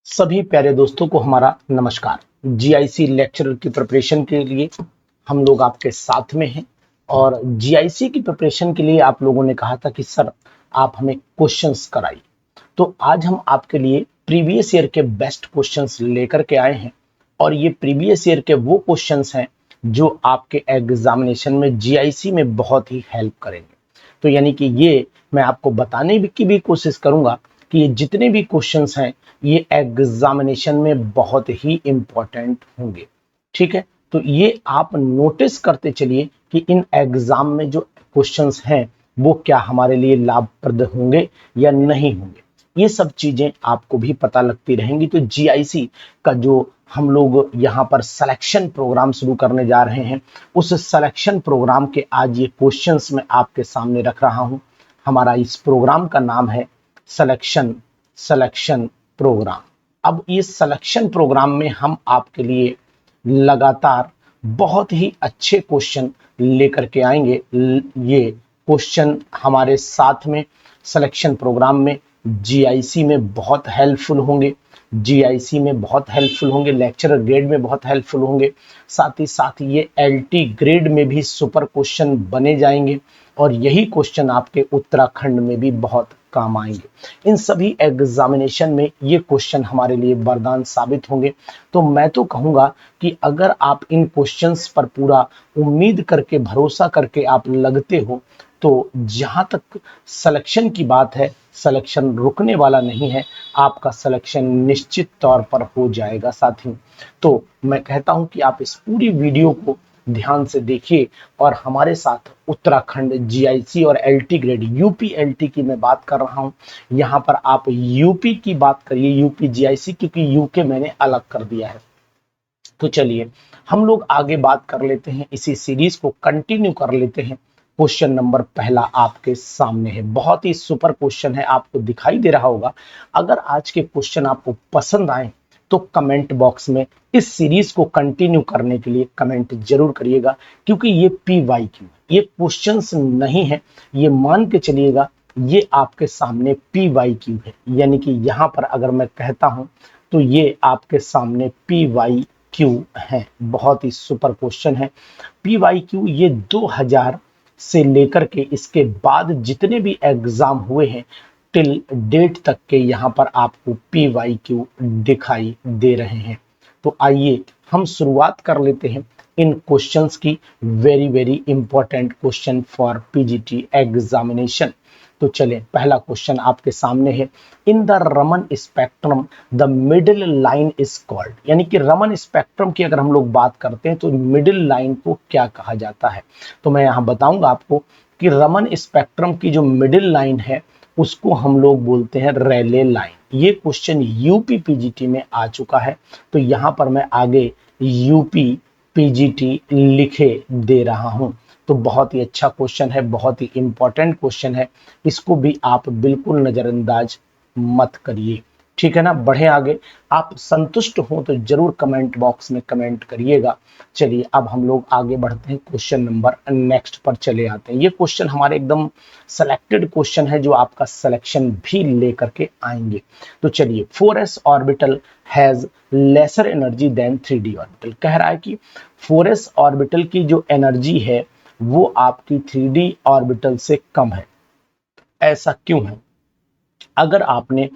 सभी प्यारे दोस्तों को हमारा नमस्कार। जीआईसी लेक्चरर की प्रिपरेशन के लिए हम लोग आपके साथ में हैं और जीआईसी की प्रिपरेशन के लिए आप लोगों ने कहा था कि सर आप हमें क्वेश्चंस कराइए। तो आज हम आपके लिए प्रीवियस ईयर के बेस्ट क्वेश्चंस लेकर के आए हैं और ये प्रीवियस ईयर के वो क्वेश्चंस हैं जो आपके एग्जामिनेशन में जीआईसी में बहुत ही हेल्प करेंगे। तो यानी कि ये मैं आपको बताने की भी कोशिश करूंगा कि ये जितने भी क्वेश्चंस हैं ये एग्जामिनेशन में बहुत ही इंपॉर्टेंट होंगे। ठीक है, तो ये आप नोटिस करते चलिए कि इन एग्जाम में जो क्वेश्चंस हैं वो क्या हमारे लिए लाभप्रद होंगे या नहीं होंगे, ये सब चीजें आपको भी पता लगती रहेंगी। तो जीआईसी का जो हम लोग यहाँ पर सिलेक्शन प्रोग्राम शुरू करने जा रहे हैं, उस सिलेक्शन प्रोग्राम के आज ये क्वेश्चंस मैं आपके सामने रख रहा हूँ। हमारा इस प्रोग्राम का नाम है सिलेक्शन प्रोग्राम। अब इस सिलेक्शन प्रोग्राम में हम आपके लिए लगातार बहुत ही अच्छे क्वेश्चन लेकर के आएंगे। ये क्वेश्चन हमारे साथ में सिलेक्शन प्रोग्राम में जीआईसी में बहुत हेल्पफुल होंगे, जीआईसी में बहुत हेल्पफुल होंगे, लेक्चरर ग्रेड में बहुत हेल्पफुल होंगे, साथ ही साथ ये एलटी ग्रेड में भी सुपर क्वेश्चन बने जाएंगे और यही क्वेश्चन आपके उत्तराखंड में भी बहुत काम आएंगे। इन सभी एग्जामिनेशन में ये क्वेश्चन हमारे लिए वरदान साबित होंगे। तो मैं तो कहूंगा कि अगर आप इन क्वेश्चंस पर पूरा उम्मीद करके भरोसा करके आप लगते हो तो जहां तक सिलेक्शन की बात है, सिलेक्शन रुकने वाला नहीं है, आपका सिलेक्शन निश्चित तौर पर हो जाएगा साथी। तो मैं कहता हूं कि आप इस पूरी वीडियो को ध्यान से देखिए और हमारे साथ उत्तराखंड जीआईसी और एलटी ग्रेड यूपी एलटी की मैं बात कर रहा हूं, यहां पर आप यूपी की बात करिए, यूपी जीआईसी, क्योंकि यूके मैंने अलग कर दिया है। तो चलिए हम लोग आगे बात कर लेते हैं, इसी सीरीज को कंटिन्यू कर लेते हैं। क्वेश्चन नंबर पहला आपके सामने है, बहुत ही सुपर क्वेश्चन है, आपको दिखाई दे रहा होगा। अगर आज के क्वेश्चन आपको पसंद आए तो कमेंट बॉक्स में इस सीरीज को कंटिन्यू करने के लिए कमेंट जरूर करिएगा, क्योंकि ये PYQ ये क्वेश्चंस नहीं है, ये मान के चलिएगा ये आपके सामने PYQ है। यानी कि यहां पर अगर मैं कहता हूं तो ये आपके सामने PYQ है, बहुत ही सुपर क्वेश्चन है। PYQ ये 2000 से लेकर के इसके बाद जितने भी एग्जाम हुए हैं टिल डेट तक के यहाँ पर आपको PYQ दिखाई दे रहे हैं। तो आइए हम शुरुआत कर लेते हैं इन क्वेश्चंस की। Very very important question for PGT examination. तो चलें, पहला क्वेश्चन आपके सामने है। In the Raman spectrum the middle line is called, यानी कि रमन स्पेक्ट्रम की अगर हम लोग बात करते हैं तो मिडिल लाइन को क्या कहा जाता है। तो मैं यहाँ बताऊंगा आपको कि रमन स्पेक्ट्रम की जो मिडिल लाइन है उसको हम लोग बोलते हैं रेले लाइन। ये क्वेश्चन यूपी पीजीटी में आ चुका है, तो यहाँ पर मैं आगे यूपी पीजीटी लिखे दे रहा हूं। तो बहुत ही अच्छा क्वेश्चन है, बहुत ही इंपॉर्टेंट क्वेश्चन है, इसको भी आप बिल्कुल नजरअंदाज मत करिए। ठीक है ना, बढ़े आगे। आप संतुष्ट हो तो जरूर कमेंट बॉक्स में कमेंट करिएगा। चलिए अब हम लोग आगे बढ़ते हैं, क्वेश्चन नंबर नेक्स्ट पर चले आते हैं। ये क्वेश्चन हमारे एकदम सेलेक्टेड क्वेश्चन है जो आपका सिलेक्शन भी लेकर के आएंगे। तो चलिए, 4s orbital has lesser energy then 3d orbital. कह रहा है कि 4s ऑर्बिटल की जो एनर्जी है वो आपकी 3d ऑर्बिटल से कम है। ऐसा क्यों है? अगर आपने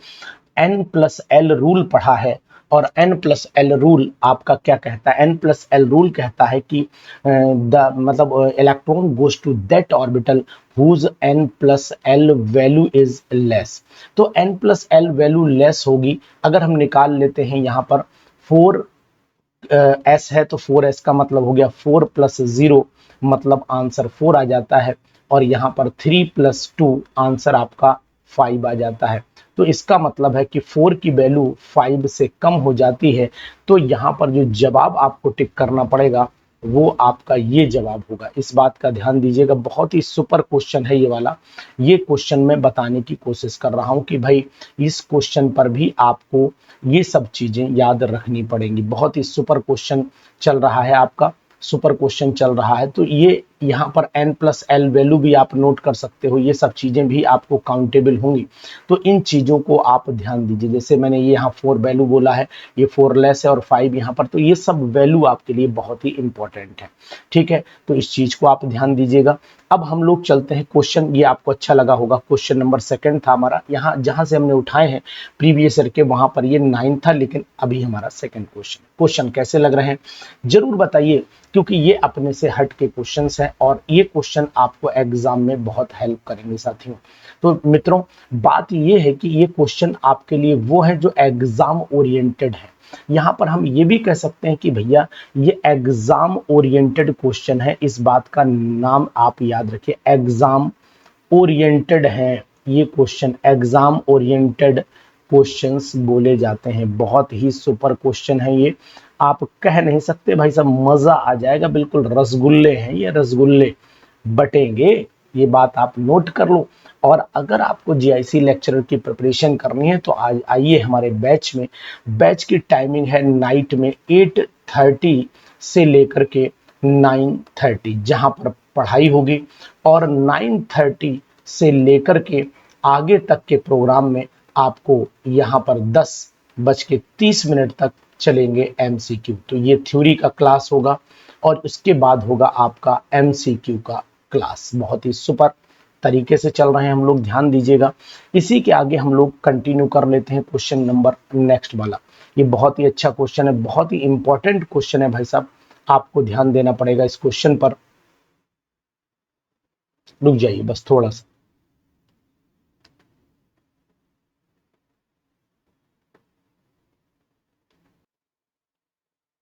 N+L रूल पढ़ा है और N+L रूल आपका क्या कहता है, N+L रूल कहता है कि मतलब electron goes to that orbital whose N+L value is less. तो N+L वैल्यू लेस होगी। अगर हम निकाल लेते हैं यहाँ पर 4s है तो 4s का मतलब हो गया 4 + 0, मतलब आंसर 4 आ जाता है, और यहाँ पर 3 + 2 आंसर आपका 5 आ जाता है। तो इसका मतलब है कि 4 की वैल्यू 5 से कम हो जाती है। तो यहाँ पर जो जवाब आपको टिक करना पड़ेगा वो आपका ये जवाब होगा। इस बात का ध्यान दीजिएगा, बहुत ही सुपर क्वेश्चन है ये वाला। ये क्वेश्चन मैं बताने की कोशिश कर रहा हूँ कि भाई इस क्वेश्चन पर भी आपको ये सब चीजें याद रखनी पड़ेंगी। बहुत ही सुपर क्वेश्चन चल रहा है आपका, सुपर क्वेश्चन चल रहा है। तो ये यहाँ पर n+l वैल्यू भी आप नोट कर सकते हो, ये सब चीजें भी आपको काउंटेबल होंगी। तो इन चीजों को आप ध्यान दीजिए। जैसे मैंने ये यहाँ 4 वैल्यू बोला है, ये 4 लेस है और 5 यहाँ पर, तो ये सब वैल्यू आपके लिए बहुत ही इंपॉर्टेंट है। ठीक है, तो इस चीज को आप ध्यान दीजिएगा। अब हम लोग चलते हैं क्वेश्चन, ये आपको अच्छा लगा होगा, क्वेश्चन नंबर 2 था हमारा, यहाँ जहां से हमने उठाए हैं प्रीवियस ईयर के, वहां पर ये 9 था, लेकिन अभी हमारा 2nd क्वेश्चन कैसे लग रहे हैं जरूर बताइए, क्योंकि ये अपने से हट के क्वेश्चंस हैं और ये क्वेश्चन आपको एग्जाम में बहुत हेल्प करेंगे साथियों। तो मित्रों, बात ये है कि ये क्वेश्चन आपके लिए वो है जो एग्जाम ओरिएंटेड है। यहाँ पर हम ये भी कह सकते हैं कि भैया ये एग्जाम ओरिएंटेड क्वेश्चन है, इस बात का नाम आप याद रखिए, एग्जाम ओरिएंटेड है ये क्वेश्चन, एग्जाम ओरिएंटेड क्वेश्चंस बोले जाते हैं। बहुत ही सुपर क्वेश्चन है ये, आप कह नहीं सकते भाई साहब मजा आ जाएगा, बिल्कुल रसगुल्ले हैं ये, रसगुल्ले बटेंगे, ये बात आप नोट कर लो। और अगर आपको जीआईसी लेक्चरर की प्रिपरेशन करनी है तो आज आइए हमारे बैच में। बैच की टाइमिंग है नाइट में 8:30 से लेकर के 9:30, जहां पर पढ़ाई होगी, और 9:30 से लेकर के आगे तक के प्रोग्राम में आपको यहाँ पर 10:30 तक चलेंगे एमसीक्यू। तो ये थ्योरी का क्लास होगा और उसके बाद होगा आपका एमसीक्यू का क्लास। बहुत ही सुपर तरीके से चल रहे हैं हम लोग, ध्यान दीजिएगा। इसी के आगे हम लोग कंटिन्यू कर लेते हैं क्वेश्चन नंबर नेक्स्ट वाला। ये बहुत ही अच्छा क्वेश्चन है, बहुत ही इंपॉर्टेंट क्वेश्चन है भाई साहब, आपको ध्यान देना पड़ेगा इस क्वेश्चन पर। रुक जाइए बस थोड़ा सा।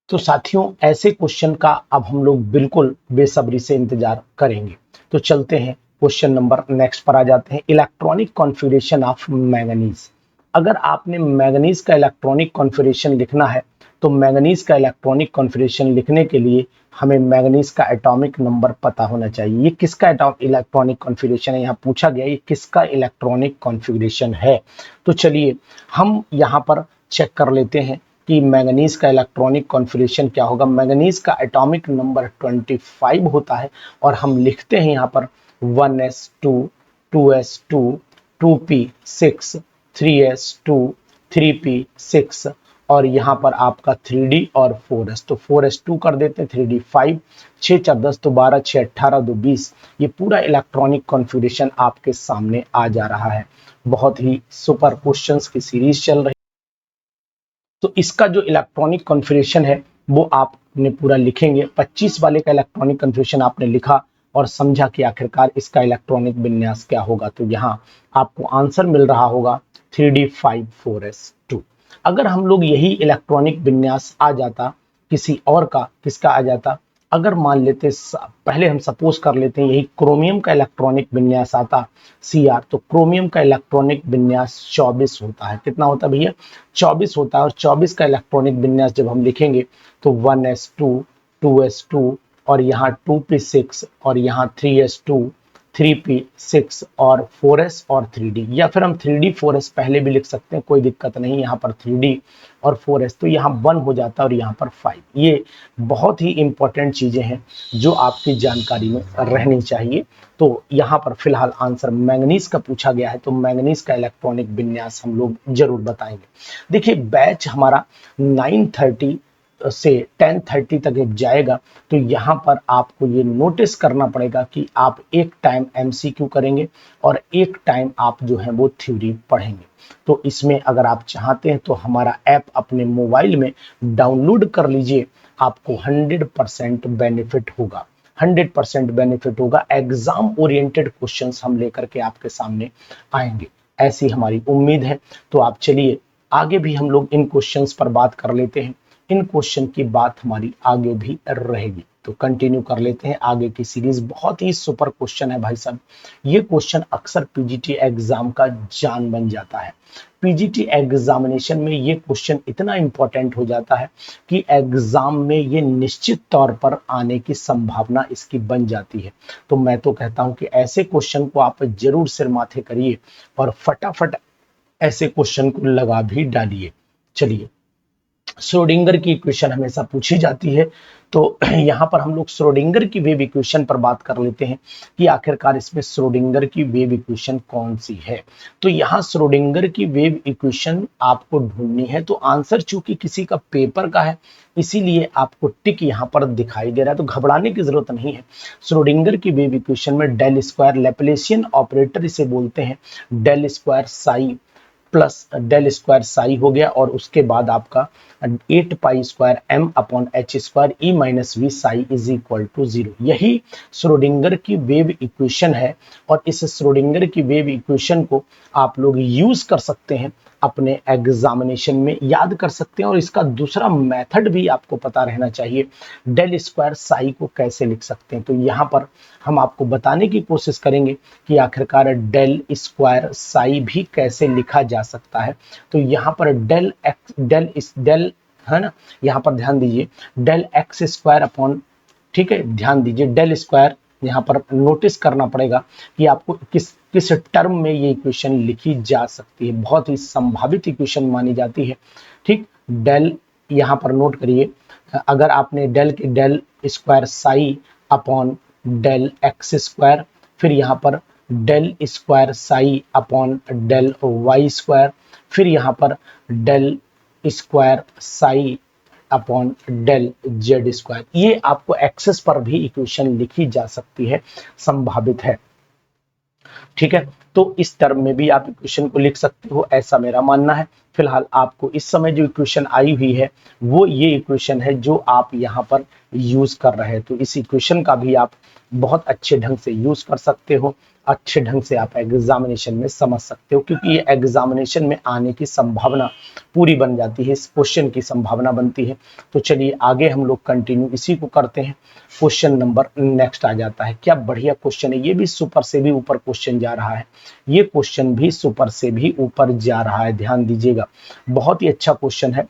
तो साथियों, ऐसे क्वेश्चन का अब हम लोग बिल्कुल बेसब्री से इंतजार करेंगे। तो चलते हैं क्वेश्चन नंबर नेक्स्ट पर आ जाते हैं। Electronic configuration of manganese. अगर आपने मैंगनीज का इलेक्ट्रॉनिक कॉन्फ़िगरेशन लिखना है तो मैंगनीज का इलेक्ट्रॉनिक कॉन्फ़िगरेशन लिखने के लिए हमें मैंगनीज का एटॉमिक नंबर पता होना चाहिए। ये किसका इलेक्ट्रॉनिक कॉन्फ़िगरेशन है, यहाँ पूछा गया, ये किसका इलेक्ट्रॉनिक कॉन्फ़िगरेशन है। तो चलिए हम यहाँ पर चेक कर लेते हैं कि मैंगनीज का इलेक्ट्रॉनिक कॉन्फ़िगरेशन क्या होगा। मैंगनीज का एटॉमिक नंबर 25 होता है और हम लिखते हैं यहाँ पर 1s2 2s2 2p6 3s2 3p6 और यहाँ पर आपका 3d और 4s, तो 4s2 कर देते हैं, 3d 5, 6 4 10 तो 12, 6 18 2 20। ये पूरा इलेक्ट्रॉनिक कॉन्फ़िगरेशन आपके सामने आ जा रहा है। बहुत ही सुपर क्वेश्चंस की सीरीज चल रही। तो इसका जो इलेक्ट्रॉनिक कॉन्फ़िगरेशन है वो आपने पूरा लिखेंगे। 25 वाले का इलेक्ट्रॉनिक कॉन्फ़िगरेशन आपने लिखा और समझा कि आखिरकार इसका इलेक्ट्रॉनिक विन्यास क्या होगा। तो यहाँ आपको आंसर मिल रहा होगा 3d5 4s2। अगर हम लोग यही इलेक्ट्रॉनिक विन्यास आ जाता किसी और का, किसका आ जाता, अगर मान लेते, पहले हम सपोज कर लेते हैं यही क्रोमियम का इलेक्ट्रॉनिक विन्यास आता Cr, तो क्रोमियम का इलेक्ट्रॉनिक विन्यास 24 होता है। कितना होता है भैया, 24 होता है। और 24 का इलेक्ट्रॉनिक विन्यास जब हम लिखेंगे तो 1s2 2s2 और यहाँ 2p6 और यहाँ 3s2 3p6 और 4s और 3d, या फिर हम 3d 4s पहले भी लिख सकते हैं, कोई दिक्कत नहीं। यहाँ पर 3d और 4s तो यहाँ 1 हो जाता है और यहाँ पर 5। ये बहुत ही इंपॉर्टेंट चीजें हैं जो आपकी जानकारी में रहनी चाहिए। तो यहाँ पर फिलहाल आंसर मैंगनीज का पूछा गया है, तो मैंगनीज का इलेक्ट्रॉनिक विन्यास हम लोग जरूर बताएंगे। देखिए बैच हमारा 9:30 से 10:30 तक एक जाएगा, तो यहाँ पर आपको ये नोटिस करना पड़ेगा कि आप एक टाइम एमसीक्यू करेंगे और एक टाइम आप जो है वो थ्योरी पढ़ेंगे। तो इसमें अगर आप चाहते हैं तो हमारा ऐप अपने मोबाइल में डाउनलोड कर लीजिए, आपको 100% बेनिफिट होगा, 100% बेनिफिट होगा। एग्जाम ओरिएंटेड क्वेश्चंस हम लेकर के आपके सामने आएंगे, ऐसी हमारी उम्मीद है। तो आप चलिए आगे भी हम लोग इन क्वेश्चंस पर बात कर लेते हैं, इन क्वेश्चन की बात हमारी आगे भी रहेगी। तो कंटिन्यू कर लेते हैं आगे की सीरीज। बहुत ही सुपर क्वेश्चन है भाई साहब, ये क्वेश्चन अक्सर पीजीटी एग्जाम का जान बन जाता है। पीजीटी एग्जामिनेशन में ये क्वेश्चन इतना इंपॉर्टेंट हो जाता है कि एग्जाम में ये निश्चित तौर पर आने की संभावना इसकी बन जाती है। तो मैं तो कहता हूं कि ऐसे क्वेश्चन को आप जरूर सिर माथे करिए और फटाफट ऐसे क्वेश्चन को लगा भी डालिए। चलिए श्रोडिंगर की इक्वेशन हमेशा पूछी जाती है, तो यहाँ पर हम लोग श्रोडिंगर की वेव इक्वेशन पर बात कर लेते हैं कि आखिरकार इसमें श्रोडिंगर की वेव इक्वेशन कौन सी है। तो यहाँ श्रोडिंगर की वेव इक्वेशन आपको ढूंढनी है, तो आंसर चूंकि किसी का पेपर का है इसीलिए आपको टिक यहाँ पर दिखाई दे रहा है, तो घबराने की जरूरत नहीं है। श्रोडिंगर की वेव इक्वेशन में डेल स्क्वायर लैप्लासियन ऑपरेटर इसे बोलते हैं, del square psi plus del square psi हो गया, और उसके बाद आपका 8 pi square M upon H square E minus V psi is equal to 0। यही श्रोडिंगर की वेव इक्वेशन है, और इस श्रोडिंगर की वेव इक्वेशन को आप लोग यूज कर सकते हैं अपने एग्जामिनेशन में, याद कर सकते हैं। और इसका दूसरा मेथड भी आपको पता रहना चाहिए, डेल स्क्वायर साई को कैसे लिख सकते हैं। तो यहाँ पर हम आपको बताने की कोशिश करेंगे कि आखिरकार डेल स्क्वायर साई भी कैसे लिखा जा सकता है। तो यहाँ पर डेल है ना, यहाँ पर ध्यान दीजिए, डेल एक्स स्क्वायर अपॉन, ठीक है, ध्यान दीजिए डेल स्क्वायर, यहाँ पर नोटिस करना पड़ेगा कि आपको किस किस टर्म में ये इक्वेशन लिखी जा सकती है, बहुत ही संभावित इक्वेशन मानी जाती है। ठीक, डेल यहाँ पर नोट करिए, अगर आपने del square psi upon del X square, फिर यहाँ पर del square psi upon del Y square, फिर यहाँ पर del square psi upon del Z square, ये आपको एक्सेस पर भी इक्वेशन लिखी जा सकती है, संभावित है। ठीक है, तो इस टर्म में भी आप इक्वेशन को लिख सकते हो, ऐसा मेरा मानना है। फिलहाल आपको इस समय जो इक्वेशन आई हुई है वो ये इक्वेशन है जो आप यहाँ पर यूज कर रहे हैं। तो इस इक्वेशन का भी आप बहुत अच्छे ढंग से यूज कर सकते हो, अच्छे ढंग से आप एग्जामिनेशन में समझ सकते हो, क्योंकि ये एग्जामिनेशन में आने की संभावना पूरी बन जाती है, इस क्वेश्चन की संभावना बनती है। तो चलिए आगे हम लोग कंटिन्यू इसी को करते हैं। क्वेश्चन नंबर नेक्स्ट आ जाता है, क्या बढ़िया क्वेश्चन है, ये भी सुपर से भी ऊपर क्वेश्चन जा रहा है, ये क्वेश्चन भी सुपर से भी ऊपर जा रहा है, ध्यान दीजिएगा, बहुत ही अच्छा क्वेश्चन है।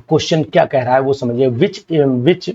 क्वेश्चन क्या कह रहा है वो समझिए, विच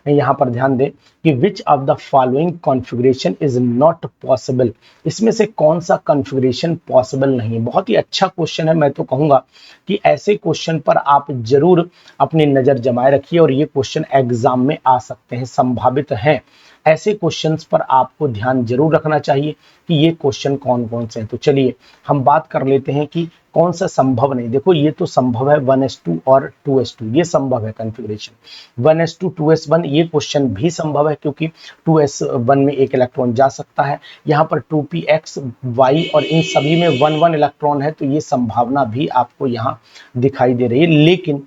यहाँ पर ध्यान दें कि which of the following configuration is not possible, इसमें से कौन सा कॉन्फ़िगरेशन पॉसिबल नहीं है। बहुत ही अच्छा क्वेश्चन है, मैं तो कहूंगा कि ऐसे क्वेश्चन पर आप जरूर अपनी नजर जमाए रखिए, और ये क्वेश्चन एग्जाम में आ सकते हैं, संभावित हैं। ऐसे क्वेश्चंस पर आपको ध्यान जरूर रखना चाहिए कि ये क्वेश्चन कौन कौन से हैं। तो चलिए हम बात कर लेते हैं कि कौन सा संभव नहीं। देखो ये तो संभव है 1s2 और 2s2, ये संभव है कॉन्फ़िगरेशन 1s2 2s1, ये क्वेश्चन भी संभव है क्योंकि 2s1 में एक इलेक्ट्रॉन जा सकता है। यहाँ पर 2px y और इन सभी में 1 इलेक्ट्रॉन है, तो ये संभावना भी आपको यहाँ दिखाई दे रही है। लेकिन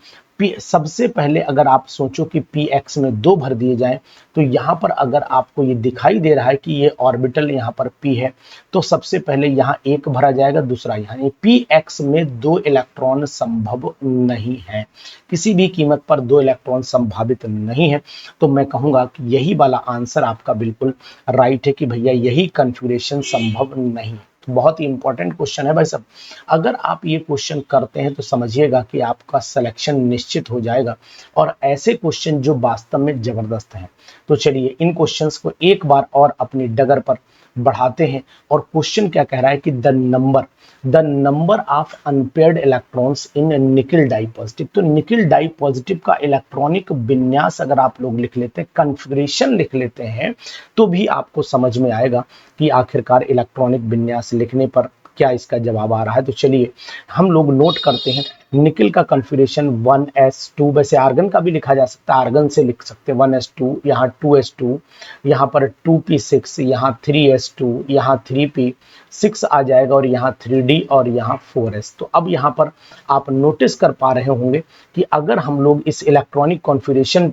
सबसे पहले अगर आप सोचो कि px में 2 भर दिए जाएं, तो यहाँ पर अगर आपको ये दिखाई दे रहा है कि ये ऑर्बिटल यहाँ पर p है, तो सबसे पहले यहाँ 1 भरा जाएगा, दूसरा यहाँ px में 2 इलेक्ट्रॉन संभव नहीं है, किसी भी कीमत पर 2 इलेक्ट्रॉन संभावित नहीं है। तो मैं कहूंगा कि यही वाला आंसर आपका बिल्कुल राइट है कि भैया यही कॉन्फ़िगरेशन संभव नहीं है। बहुत ही इंपॉर्टेंट क्वेश्चन है भाई साहब, अगर आप ये क्वेश्चन करते हैं तो समझिएगा कि आपका सिलेक्शन निश्चित हो जाएगा, और ऐसे क्वेश्चन जो वास्तव में जबरदस्त हैं। तो चलिए इन क्वेश्चंस को एक बार और अपनी डगर पर बढ़ाते हैं, और क्वेश्चन क्या कह रहा है कि the number of unpaired electrons in निकल डाई पॉजिटिव। तो निकल डाई पॉजिटिव का इलेक्ट्रॉनिक विन्यास अगर आप लोग लिख लेते हैं, कॉन्फ़िगरेशन लिख लेते हैं, तो भी आपको समझ में आएगा कि आखिरकार इलेक्ट्रॉनिक विन्यास लिखने पर क्या इसका जवाब आ रहा है। तो चलिए हम लोग नोट करते हैं, निकल का कॉन्फ़िगरेशन 1s2, वैसे आर्गन का भी लिखा जा सकता है, आर्गन से लिख सकते हैं 1s2, यहाँ 2s2, यहाँ पर 2p6, यहाँ 3s2, यहाँ 3p6 आ जाएगा, और यहाँ 3d और यहाँ 4s। तो अब यहाँ पर आप नोटिस कर पा रहे होंगे कि अगर हम लोग इस इलेक्ट्रॉनिक कॉन्फ़िगरेशन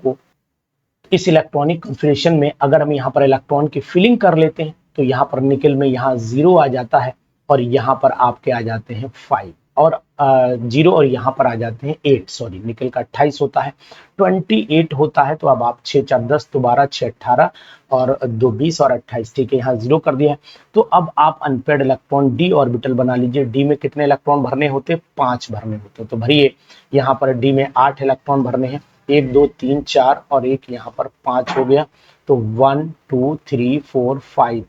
में अगर हम यहाँ पर इलेक्ट्रॉन की फिलिंग कर लेते हैं, तो यहाँ पर निकल में यहाँ 0 आ जाता है, और यहाँ पर आपके आ जाते हैं 5 और 0, और यहाँ पर आ जाते हैं 8, सॉरी निकल का 28 होता है, 28 होता है। तो अब आप 6 4 10 तो 12 6 18 और 2 20 और 28, ठीक है, यहाँ 0 कर दिया है। तो अब आप अनपेयर्ड इलेक्ट्रॉन डी ऑर्बिटल बना लीजिए। डी में कितने इलेक्ट्रॉन भरने होते, 5 भरने होते, तो भरिए। यहाँ पर डी में 8 इलेक्ट्रॉन भरने हैं, 1 2 3 4 और एक यहाँ पर 5 हो गया, तो 1 2 3 4 5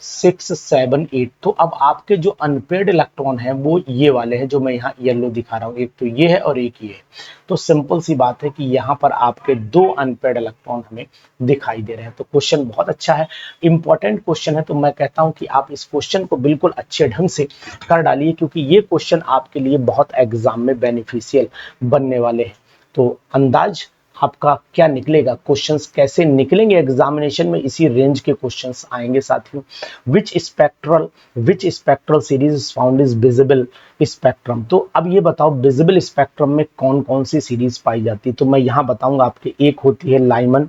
6, 7, 8। तो अब आपके जो अनपेयर्ड इलेक्ट्रॉन है वो ये वाले हैं जो मैं यहाँ येलो दिखा रहा हूँ, एक तो ये है और एक ये है। तो सिंपल सी बात है कि यहाँ पर आपके 2 अनपेयर्ड इलेक्ट्रॉन हमें दिखाई दे रहे हैं। तो क्वेश्चन बहुत अच्छा है, इंपॉर्टेंट क्वेश्चन है। तो मैं कहता हूँ कि आप इस क्वेश्चन को बिल्कुल अच्छे ढंग से कर डालिए, क्योंकि ये क्वेश्चन आपके लिए बहुत एग्जाम में बेनिफिशियल बनने वाले हैं। तो अंदाज आपका क्या निकलेगा, क्वेश्चंस कैसे निकलेंगे एग्जामिनेशन में, इसी रेंज के क्वेश्चंस आएंगे साथियों। Which spectral series is found is visible spectrum. तो अब ये बताओ विजिबल स्पेक्ट्रम में कौन कौन सी सीरीज पाई जाती है। तो मैं यहाँ बताऊंगा आपके, एक होती है लाइमन,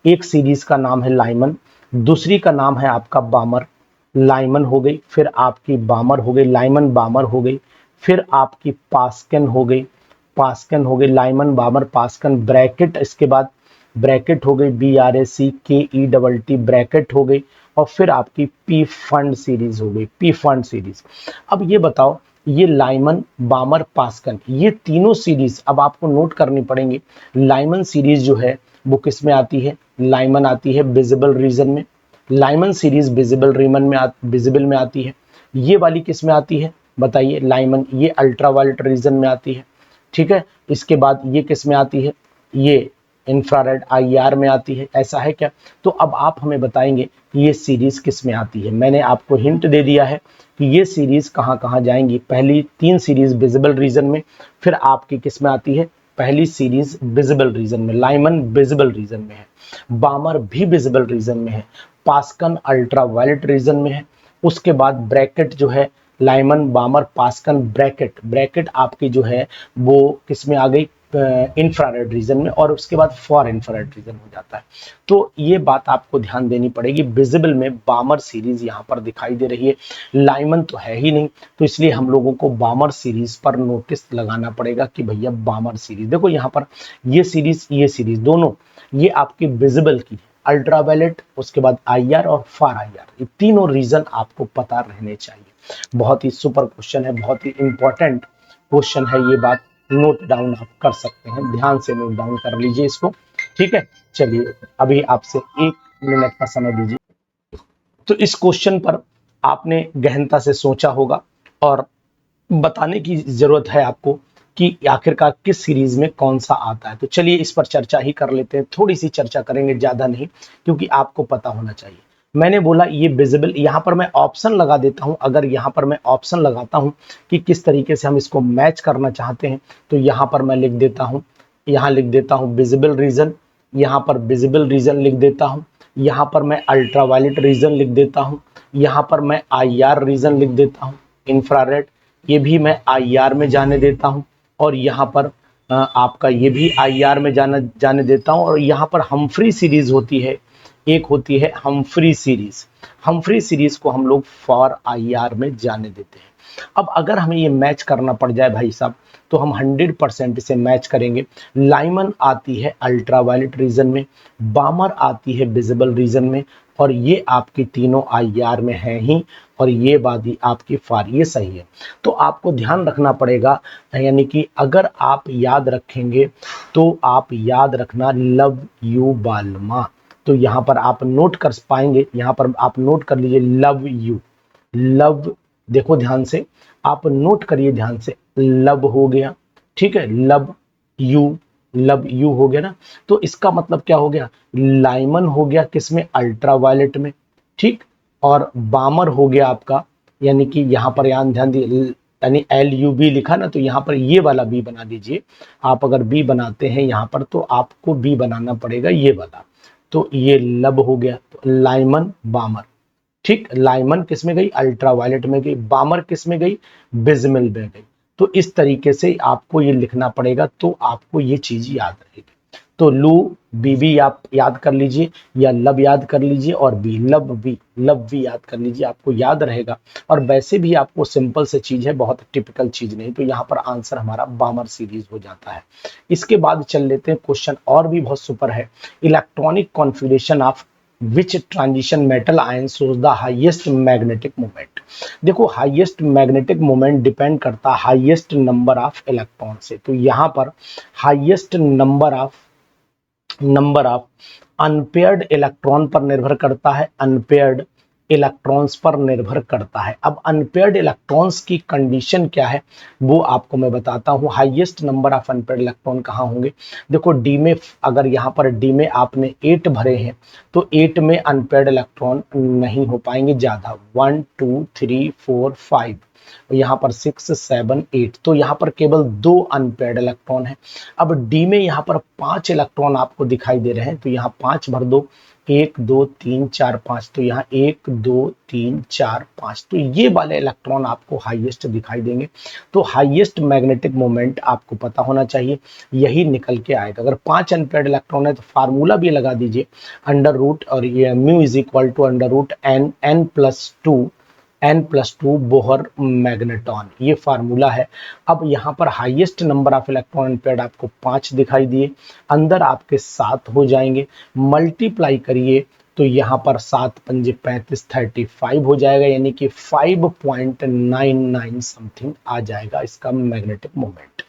एक सीरीज का नाम है लाइमन, दूसरी का नाम है आपका बामर। लाइमन हो गई, फिर आपकी बामर हो गई, लाइमन बामर हो गई, फिर आपकी पास्कन हो गई, पास्कन हो गई, लाइमन बामर पास्कन ब्रैकेट, इसके बाद ब्रैकेट हो गई BRACKETT ब्रैकेट हो गई, और फिर आपकी पी फंड सीरीज हो गई, पी फंड सीरीज। अब ये बताओ, ये लाइमन बामर पास्कन ये तीनों सीरीज अब आपको नोट करनी पड़ेंगी। लाइमन सीरीज जो है वो किस में आती है, लाइमन आती है विजिबल रीजन में, लाइमन सीरीज विजिबल में आती है। ये वाली किस में आती है बताइए, लाइमन ये अल्ट्रावायलेट रीजन में आती है, ठीक है। इसके बाद ये किस में आती है, ये इंफ्रारेड IR में आती है, ऐसा है क्या। तो अब आप हमें बताएंगे कि ये सीरीज किस में आती है। मैंने आपको हिंट दे दिया है कि ये सीरीज कहाँ कहाँ जाएंगी। पहली 3 सीरीज विजिबल रीजन में, फिर आपकी किस में आती है, पहली सीरीज विजिबल रीजन में, लाइमन विजिबल रीजन में है, बामर भी विजिबल रीजन में है, पास्कन अल्ट्रावायलेट रीजन में है। उसके बाद ब्रैकेट जो है, लाइमन बामर पास्कन ब्रैकेट, ब्रैकेट आपकी जो है वो किस में आ गई, इंफ्रारेड रीजन में, और उसके बाद फॉर इंफ्रारेड रीजन हो जाता है। तो ये बात आपको ध्यान देनी पड़ेगी। विजिबल में बामर सीरीज यहाँ पर दिखाई दे रही है, लाइमन तो है ही नहीं, तो इसलिए हम लोगों को बामर सीरीज पर नोटिस लगाना पड़ेगा कि भैया बामर सीरीज देखो, यहाँ पर ये सीरीज दोनों ये आपकी विजिबल की, अल्ट्रावायलेट, उसके बाद IR और फार IR, ये तीनों रीजन आपको पता रहने चाहिए। बहुत ही सुपर क्वेश्चन है, बहुत ही इंपॉर्टेंट क्वेश्चन है, ये बात नोट डाउन आप कर सकते हैं, ध्यान से नोट डाउन कर लीजिए इसको, ठीक है। चलिए अभी आपसे 1 मिनट का समय दीजिए। तो इस क्वेश्चन पर आपने गहनता से सोचा होगा और बताने की जरूरत है आपको कि आखिरकार किस सीरीज में कौन सा आता है। तो चलिए इस पर चर्चा ही कर लेते हैं, थोड़ी सी चर्चा करेंगे, ज्यादा नहीं, क्योंकि आपको पता होना चाहिए। मैंने बोला ये विजिबल, यहाँ पर मैं ऑप्शन लगा देता हूं। अगर यहाँ पर मैं ऑप्शन लगाता हूं कि किस तरीके से हम इसको मैच करना चाहते हैं, तो यहाँ पर मैं लिख देता हूं, यहाँ लिख देता हूं विजिबल रीजन, यहाँ पर विजिबल रीजन लिख देता हूं, यहाँ पर मैं अल्ट्रावायलेट रीजन लिख देता हूं, यहाँ पर मैं IR रीजन लिख देता हूं, इंफ्रारेड ये भी मैं IR में जाने देता हूं, और यहाँ पर आपका ये भी IR में जाने देता हूं। और यहाँ पर हम्फ्री सीरीज होती है, एक होती है हम्फ्री सीरीज, हम्फ्री सीरीज को हम लोग फॉर IR में जाने देते हैं। अब अगर हमें ये मैच करना पड़ जाए भाई साहब, तो हम 100% इसे मैच करेंगे। लाइमन आती है अल्ट्रावायलेट रीजन में, बामर आती है विजिबल रीजन में, और ये आपकी तीनों IR में है ही, और ये बात आपकी फार, ये सही है। तो आपको ध्यान रखना पड़ेगा, यानी कि अगर आप याद रखेंगे तो आप याद रखना लव यू बालमा। तो यहाँ पर आप नोट कर पाएंगे, यहाँ पर आप नोट कर लीजिए लव यू, लव, देखो ध्यान से, आप नोट करिए ध्यान से, लव हो गया, ठीक है, लव यू हो गया ना। तो इसका मतलब क्या हो गया, लाइमन हो गया किसमें, अल्ट्रावायलेट में, ठीक, और बामर हो गया आपका, यानी कि यहाँ पर ध्यान दिए, यानी LUB लिखा ना, तो यहाँ पर ये वाला बी बना दीजिए। आप अगर बी बनाते हैं यहाँ पर, तो आपको बी बनाना पड़ेगा ये वाला। तो ये लब हो गया, तो लाइमन बामर, ठीक, लाइमन किस में गई, अल्ट्रावायलेट में गई, बामर किस में गई, विजिबल में गई। तो इस तरीके से आपको ये लिखना पड़ेगा, तो आपको ये चीज याद रहेगी। तो लू बीबी आप याद कर लीजिए, या लब याद कर लीजिए, और बी लब वी याद कर लीजिए, आपको याद रहेगा। और वैसे भी आपको सिंपल से चीज है, बहुत टिपिकल चीज नहीं, तो यहाँ पर आंसर हमारा बामर सीरीज हो जाता है। इसके बाद चल लेते हैं क्वेश्चन, और भी बहुत सुपर है। Electronic configuration of which transition metal ion shows the highest magnetic moment. देखो हाईएस्ट मैग्नेटिक मोमेंट डिपेंड करता है हाईएस्ट नंबर ऑफ इलेक्ट्रॉन से। तो यहाँ पर highest number of unpaired electron पर निर्भर करता है, अनपेयर्ड इलेक्ट्रॉन्स पर निर्भर करता है। अब अनपेयर्ड इलेक्ट्रॉन्स की कंडीशन क्या है वो आपको मैं बताता हूँ। Highest number of unpaired electron कहाँ होंगे? देखो डी में, अगर यहाँ पर डी में आपने 8 भरे हैं तो 8 में अनपेयर्ड इलेक्ट्रॉन नहीं हो पाएंगे ज्यादा। 1 2 3 4 5, यहाँ पर 6 7 8, तो यहाँ पर केवल 2 अनपेयर्ड इलेक्ट्रॉन है। अब डी में यहाँ पर 5 इलेक्ट्रॉन आपको दिखाई दे रहे हैं, तो यहाँ 5 भर दो, 1 2 3 4 5, तो यहाँ 1 2 3 4 5, तो ये वाले इलेक्ट्रॉन आपको हाईएस्ट दिखाई देंगे। तो हाईएस्ट मैग्नेटिक मोमेंट आपको पता होना चाहिए, यही निकल के आएगा। अगर 5 अनपेयर्ड इलेक्ट्रॉन है तो फार्मूला भी लगा दीजिए, अंडर रूट, और ये mu is equal to under root N N plus two Bohr magneton, ये फार्मूला है। अब यहाँ पर highest number of electron unpaired आपको 5 दिखाई दिए, अंदर आपके 7 हो जाएंगे, मल्टीप्लाई करिए तो यहाँ पर 7 पंजे 35 35 हो जाएगा, यानी कि 5.99 समथिंग आ जाएगा इसका मैग्नेटिक मोमेंट।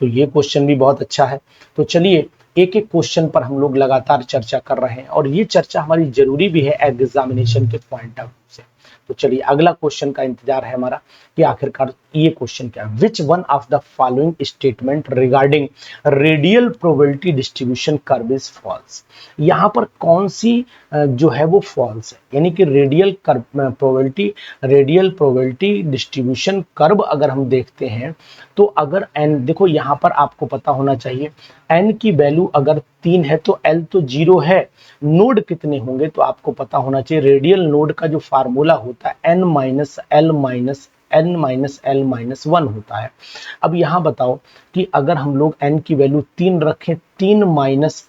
तो ये क्वेश्चन भी बहुत अच्छा है। तो चलिए एक एक क्वेश्चन पर हम लोग लगातार चर्चा कर रहे हैं, और ये चर्चा हमारी जरूरी भी है एग्जामिनेशन के पॉइंट ऑफ व्यू से। तो चलिए अगला क्वेश्चन का इंतजार है हमारा कि आखिरकार ये क्वेश्चन क्या है। Which one of the following statement regarding radial probability distribution curve is false? यहाँ पर कौन सी जो है वो फॉल्स है, यानी कि रेडियल प्रोबेबिलिटी डिस्ट्रीब्यूशन कर्व अगर हम देखते हैं तो अगर n, देखो यहाँ पर आपको पता होना चाहिए n की वैल्यू अगर 3 है तो l तो 0 है, नोड कितने होंगे तो आपको पता होना चाहिए। रेडियल नोड का जो फार्मूला होता है n minus L minus n minus L minus 1 होता है। अब यहाँ बताओ कि अगर हम लोग n की वैल्यू 3 रखें, 3 माइनस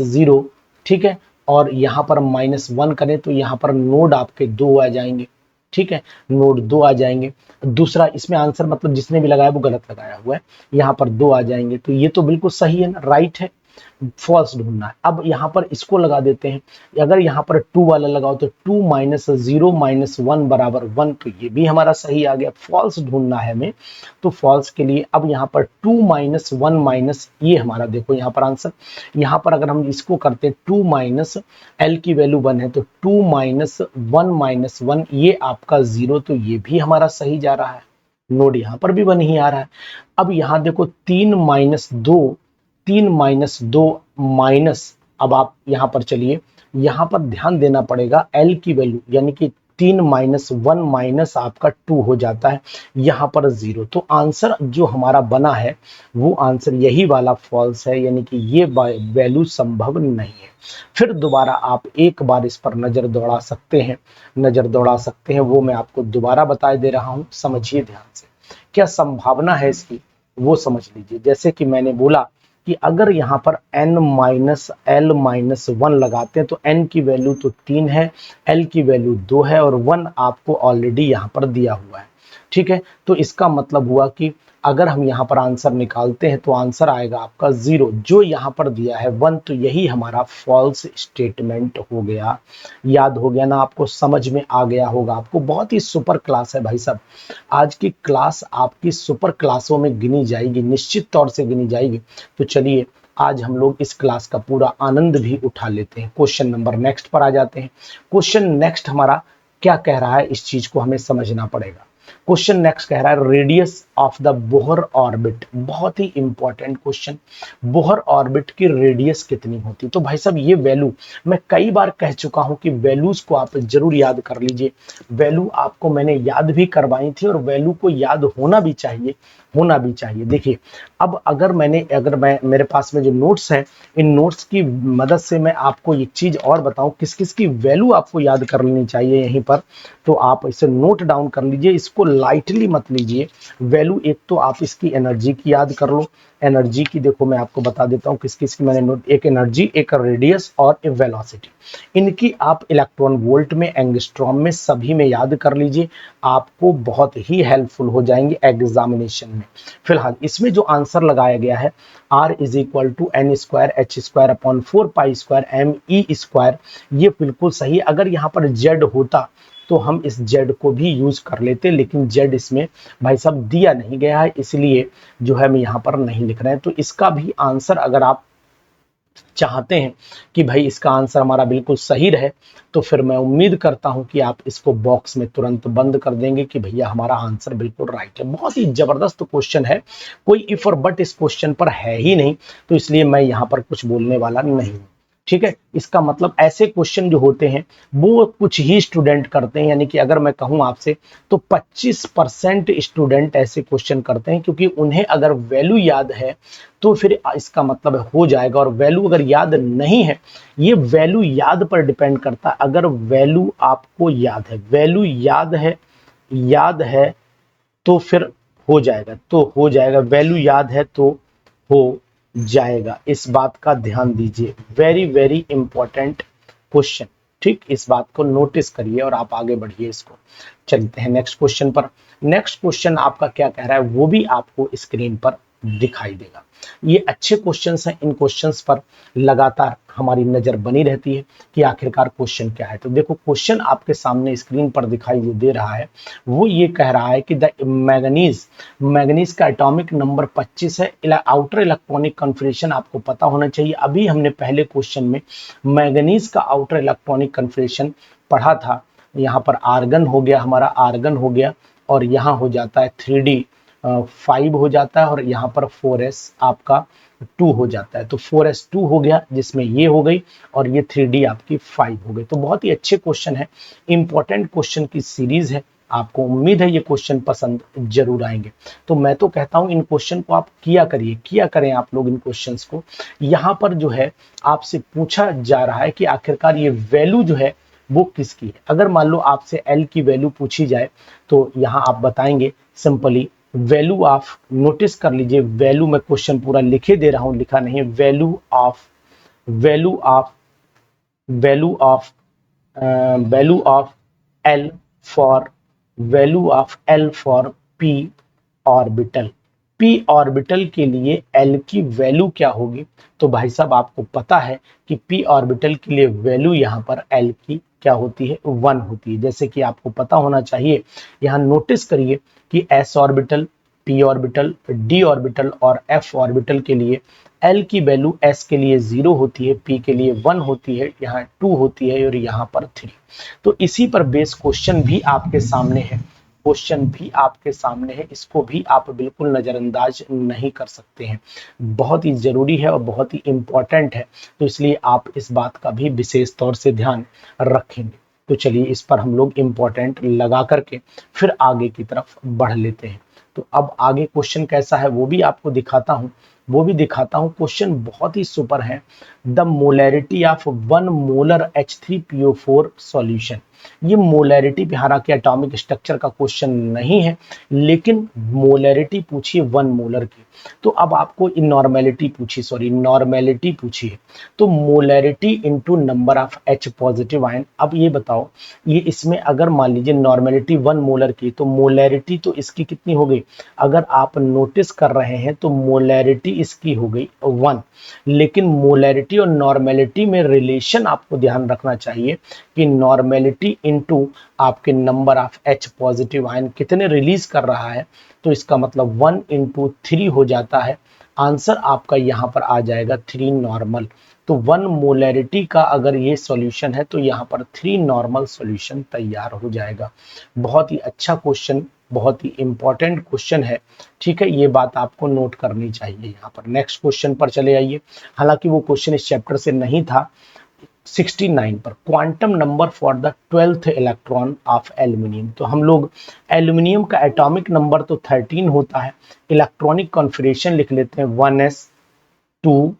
0, ठीक है, और यहाँ पर -1 करें तो यहाँ पर नोड आपके 2 आ जाएंगे, ठीक है, नोड 2 आ जाएंगे। दूसरा इसमें आंसर मतलब जिसने भी लगाया वो गलत लगाया हुआ है, यहाँ पर 2 आ जाएंगे, तो ये तो बिल्कुल सही है ना, राइट है। फॉल्स ढूंढना है। अब यहाँ पर इसको लगा देते हैं, अगर यहाँ पर 2 वाला लगाओ तो 2 माइनस 0 माइनस 1 बराबर 1, तो ये भी हमारा सही आ गया। फॉल्स ढूंढना है हमें, तो फॉल्स के लिए अब यहाँ पर 2 माइनस 1 माइनस, ये हमारा देखो यहाँ पर आंसर, यहाँ पर अगर हम इसको करते हैं 2 माइनस एल की वैल्यू 1 है तो 2 माइनस 1 माइनस 1, ये आपका 0, तो ये भी हमारा सही जा रहा है। नोड यहाँ पर भी 1 ही आ रहा है। अब यहाँ देखो 3 माइनस 2 माइनस, अब आप यहाँ पर चलिए, यहाँ पर ध्यान देना पड़ेगा एल की वैल्यू, यानी कि 3 माइनस 1 माइनस आपका 2 हो जाता है, यहाँ पर 0, तो आंसर जो हमारा बना है वो आंसर यही वाला फॉल्स है, यानी कि ये वैल्यू संभव नहीं है। फिर दोबारा आप एक बार इस पर नजर दौड़ा सकते हैं, वो मैं आपको दोबारा बता दे रहा हूँ, समझिए ध्यान से क्या संभावना है इसकी वो समझ लीजिए। जैसे कि मैंने बोला कि अगर यहाँ पर n माइनस एल माइनस 1 लगाते हैं तो n की वैल्यू तो 3 है, l की वैल्यू 2 है, और 1 आपको ऑलरेडी यहाँ पर दिया हुआ है, ठीक है। तो इसका मतलब हुआ कि अगर हम यहाँ पर आंसर निकालते हैं तो आंसर आएगा आपका 0, जो यहाँ पर दिया है 1, तो यही हमारा फॉल्स स्टेटमेंट हो गया। याद हो गया ना आपको, समझ में आ गया होगा आपको। बहुत ही सुपर क्लास है भाई साहब, आज की क्लास आपकी सुपर क्लासों में गिनी जाएगी, निश्चित तौर से गिनी जाएगी। तो चलिए आज हम लोग इस क्लास का पूरा आनंद भी उठा लेते हैं। क्वेश्चन नंबर नेक्स्ट पर आ जाते हैं। क्वेश्चन नेक्स्ट हमारा क्या कह रहा है, इस चीज को हमें समझना पड़ेगा। क्वेश्चन नेक्स्ट कह रहा है radius of the Bohr orbit, बहुत ही इंपॉर्टेंट क्वेश्चन। बोहर ऑर्बिट की रेडियस कितनी होती है? तो भाई साहब ये वैल्यू मैं कई बार कह चुका हूं कि वैल्यूज को आप जरूर याद कर लीजिए। वैल्यू आपको मैंने याद भी करवाई थी, और वैल्यू को याद होना भी चाहिए। देखिए अब अगर मेरे पास में जो नोट्स हैं, इन नोट्स की मदद से मैं आपको एक चीज और बताऊं, किस किस की वैल्यू आपको याद कर लेनी चाहिए यहीं पर, तो आप इसे नोट डाउन कर लीजिए, इसको लाइटली मत लीजिए। वैल्यू एक तो आप इसकी एनर्जी की याद कर लो, एनर्जी की देखो मैं आपको बता देता हूँ किस किस की मैंने नोट, एक एनर्जी, एक रेडियस और एक वेलोसिटी। इनकी आप इलेक्ट्रॉन वोल्ट में, एंगस्ट्रॉम में, सभी में याद कर लीजिए, आपको बहुत ही हेल्पफुल हो जाएंगे एग्जामिनेशन में। फिलहाल इसमें जो आंसर लगाया गया है R is equal to N square H square upon 4 pi square M E square, ये बिल्कुल सही। अगर यहाँ पर Z होता तो हम इस Z को भी यूज कर लेते, लेकिन Z इसमें भाई साहब दिया नहीं गया है, इसलिए जो है हम यहाँ पर नहीं लिख रहे हैं। तो इसका भी आंसर अगर आप चाहते हैं कि भाई इसका आंसर हमारा बिल्कुल सही रहे, तो फिर मैं उम्मीद करता हूं कि आप इसको बॉक्स में तुरंत बंद कर देंगे कि भैया हमारा आंसर बिल्कुल राइट है। बहुत ही जबरदस्त क्वेश्चन है, कोई इफ और बट इस क्वेश्चन पर है ही नहीं, तो इसलिए मैं यहां पर कुछ बोलने वाला नहीं हूं। ठीक है, इसका मतलब ऐसे क्वेश्चन जो होते हैं वो कुछ ही स्टूडेंट करते हैं, यानी कि अगर मैं कहूं आपसे तो 25% स्टूडेंट ऐसे क्वेश्चन करते हैं, क्योंकि उन्हें अगर वैल्यू याद है तो फिर इसका मतलब हो जाएगा, और वैल्यू अगर याद नहीं है, ये वैल्यू याद पर डिपेंड करता है। अगर वैल्यू आपको याद है, वैल्यू याद है तो फिर हो जाएगा, तो हो जाएगा, वैल्यू याद है तो हो जाएगा। इस बात का ध्यान दीजिए, वेरी वेरी इंपॉर्टेंट क्वेश्चन। ठीक, इस बात को नोटिस करिए और आप आगे बढ़िए। इसको चलते हैं नेक्स्ट क्वेश्चन पर। नेक्स्ट क्वेश्चन आपका क्या कह रहा है वो भी आपको स्क्रीन पर दिखाई देगा। ये अच्छे क्वेश्चंस हैं, इन क्वेश्चंस पर लगातार हमारी नजर बनी रहती है कि आखिरकार क्वेश्चन क्या है। तो देखो क्वेश्चन आपके सामने स्क्रीन पर दिखाई दे रहा है, वो ये कह रहा है कि द मैग्नीज का एटॉमिक नंबर 25 है। आउटर इलेक्ट्रॉनिक कन्फिग्रेशन आपको पता होना चाहिए। अभी हमने पहले क्वेश्चन में मैग्नीज का आउटर इलेक्ट्रॉनिक कन्फिग्रेशन पढ़ा था। यहाँ पर आर्गन हो गया, हमारा आर्गन हो गया, और यहाँ हो जाता है 3D 5 हो जाता है, और यहाँ पर 4s आपका 2 हो जाता है। तो 4s2 हो गया, जिसमें ये हो गई, और ये 3D आपकी 5 हो गई। तो बहुत ही अच्छे क्वेश्चन है, इंपॉर्टेंट क्वेश्चन की सीरीज है। आपको उम्मीद है ये क्वेश्चन पसंद जरूर आएंगे। तो मैं तो कहता हूं इन क्वेश्चन को आप किया करें आप लोग इन क्वेश्चंस को। यहाँ पर जो है आपसे पूछा जा रहा है कि आखिरकार ये वैल्यू जो है वो किसकी है। अगर मान लो आपसे L की वैल्यू पूछी जाए तो यहाँ आप बताएंगे सिंपली वैल्यू ऑफ, नोटिस कर लीजिए वैल्यू, मैं क्वेश्चन पूरा लिखे दे रहा हूं, लिखा नहीं है, value of value of value of value of L for value of L for P orbital. P orbital के लिए L की वैल्यू क्या होगी। तो भाई साहब आपको पता है कि P ऑर्बिटल के लिए वैल्यू यहाँ पर L की क्या होती है, 1 होती है। जैसे कि आपको पता होना चाहिए, यहाँ नोटिस करिए कि S orbital, P orbital, D orbital और F ऑर्बिटल के लिए L की वैल्यू S के लिए 0 होती है, P के लिए 1 होती है, यहाँ 2 होती है, और यहाँ पर 3। तो इसी पर बेस क्वेश्चन भी आपके सामने है, इसको भी आप बिल्कुल नजरअंदाज नहीं कर सकते हैं। बहुत ही जरूरी है और बहुत ही इंपॉर्टेंट है, तो इसलिए आप इस बात का भी विशेष तौर से ध्यान रखेंगे। तो चलिए इस पर हम लोग इंपॉर्टेंट लगा करके फिर आगे की तरफ बढ़ लेते हैं। तो अब आगे क्वेश्चन कैसा है वो भी आपको दिखाता हूं, क्वेश्चन बहुत ही सुपर है। The molarity of 1 molar H3PO4 solution. ये मोलैरिटी पे, हालांकि एटॉमिक स्ट्रक्चर का क्वेश्चन नहीं है, लेकिन मोलैरिटी पूछिए 1 मोलर की। तो अब आपको नॉर्मेलिटी पूछी है। तो molarity into number of H positive ion. अब ये बताओ, ये इसमें अगर मान लीजिए नॉर्मेलिटी 1 मोलर की, तो मोलैरिटी तो इसकी कितनी हो गई, अगर आप नोटिस कर रहे हैं तो मोलैरिटी इसकी हो गई 1। लेकिन मोलैरिटी और नॉर्मेलिटी में रिलेशन आपको ध्यान रखना चाहिए कि नॉर्मेलिटी इनटू आपके number of H positive ion कितने रिलीज कर रहा है, तो इसका मतलब 1 × 3 हो जाता है। आंसर आपका यहाँ पर आ जाएगा 3 नॉर्मल। तो 1 मोलैरिटी का अगर ये सॉल्यूशन है तो यहाँ पर 3 नॉर्मल सॉल्यूशन तैयार हो जाएगा। बहुत ही अच्छा क्वेश्चन, बहुत ही इंपॉर्टेंट क्वेश्चन है। ठीक है, ये बात आपको नोट करनी चाहिए। यहाँ पर नेक्स्ट क्वेश्चन पर चले आइए। हालांकि वो क्वेश्चन इस चैप्टर से नहीं था। 69 पर, quantum number for the 12th electron of aluminium. तो हम लोग एल्यूमिनियम का एटॉमिक नंबर तो 13 होता है, इलेक्ट्रॉनिक कॉन्फिगरेशन लिख लेते हैं 1s 2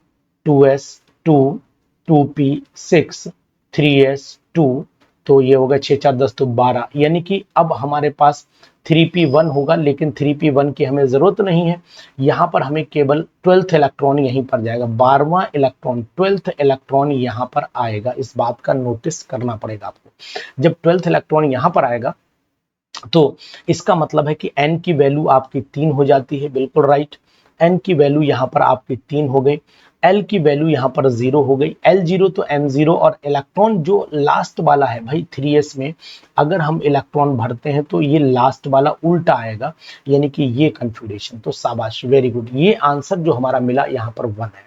2s 2 2p 6 3s 2। तो ये होगा 6 4 10 तो 12, यानी कि अब हमारे पास 3p1 होगा, लेकिन 3p1 की हमें जरूरत नहीं है। यहाँ पर हमें केवल 12th इलेक्ट्रॉन यहीं पर जाएगा, 12वां इलेक्ट्रॉन, 12th इलेक्ट्रॉन यहाँ पर आएगा। इस बात का नोटिस करना पड़ेगा आपको। जब 12th इलेक्ट्रॉन यहाँ पर आएगा तो इसका मतलब है कि n की वैल्यू आपकी 3 हो जाती है, बिल्कुल राइट। n की वैल्यू यहाँ पर आपकी 3 हो गई, L की वैल्यू यहाँ पर 0 हो गई, L0 तो M0, और इलेक्ट्रॉन जो लास्ट वाला है भाई 3s में, अगर हम इलेक्ट्रॉन भरते हैं तो ये लास्ट वाला उल्टा आएगा, यानी कि ये कन्फिगरेशन। तो शाबाश, वेरी गुड। ये आंसर जो हमारा मिला यहाँ पर 1 है।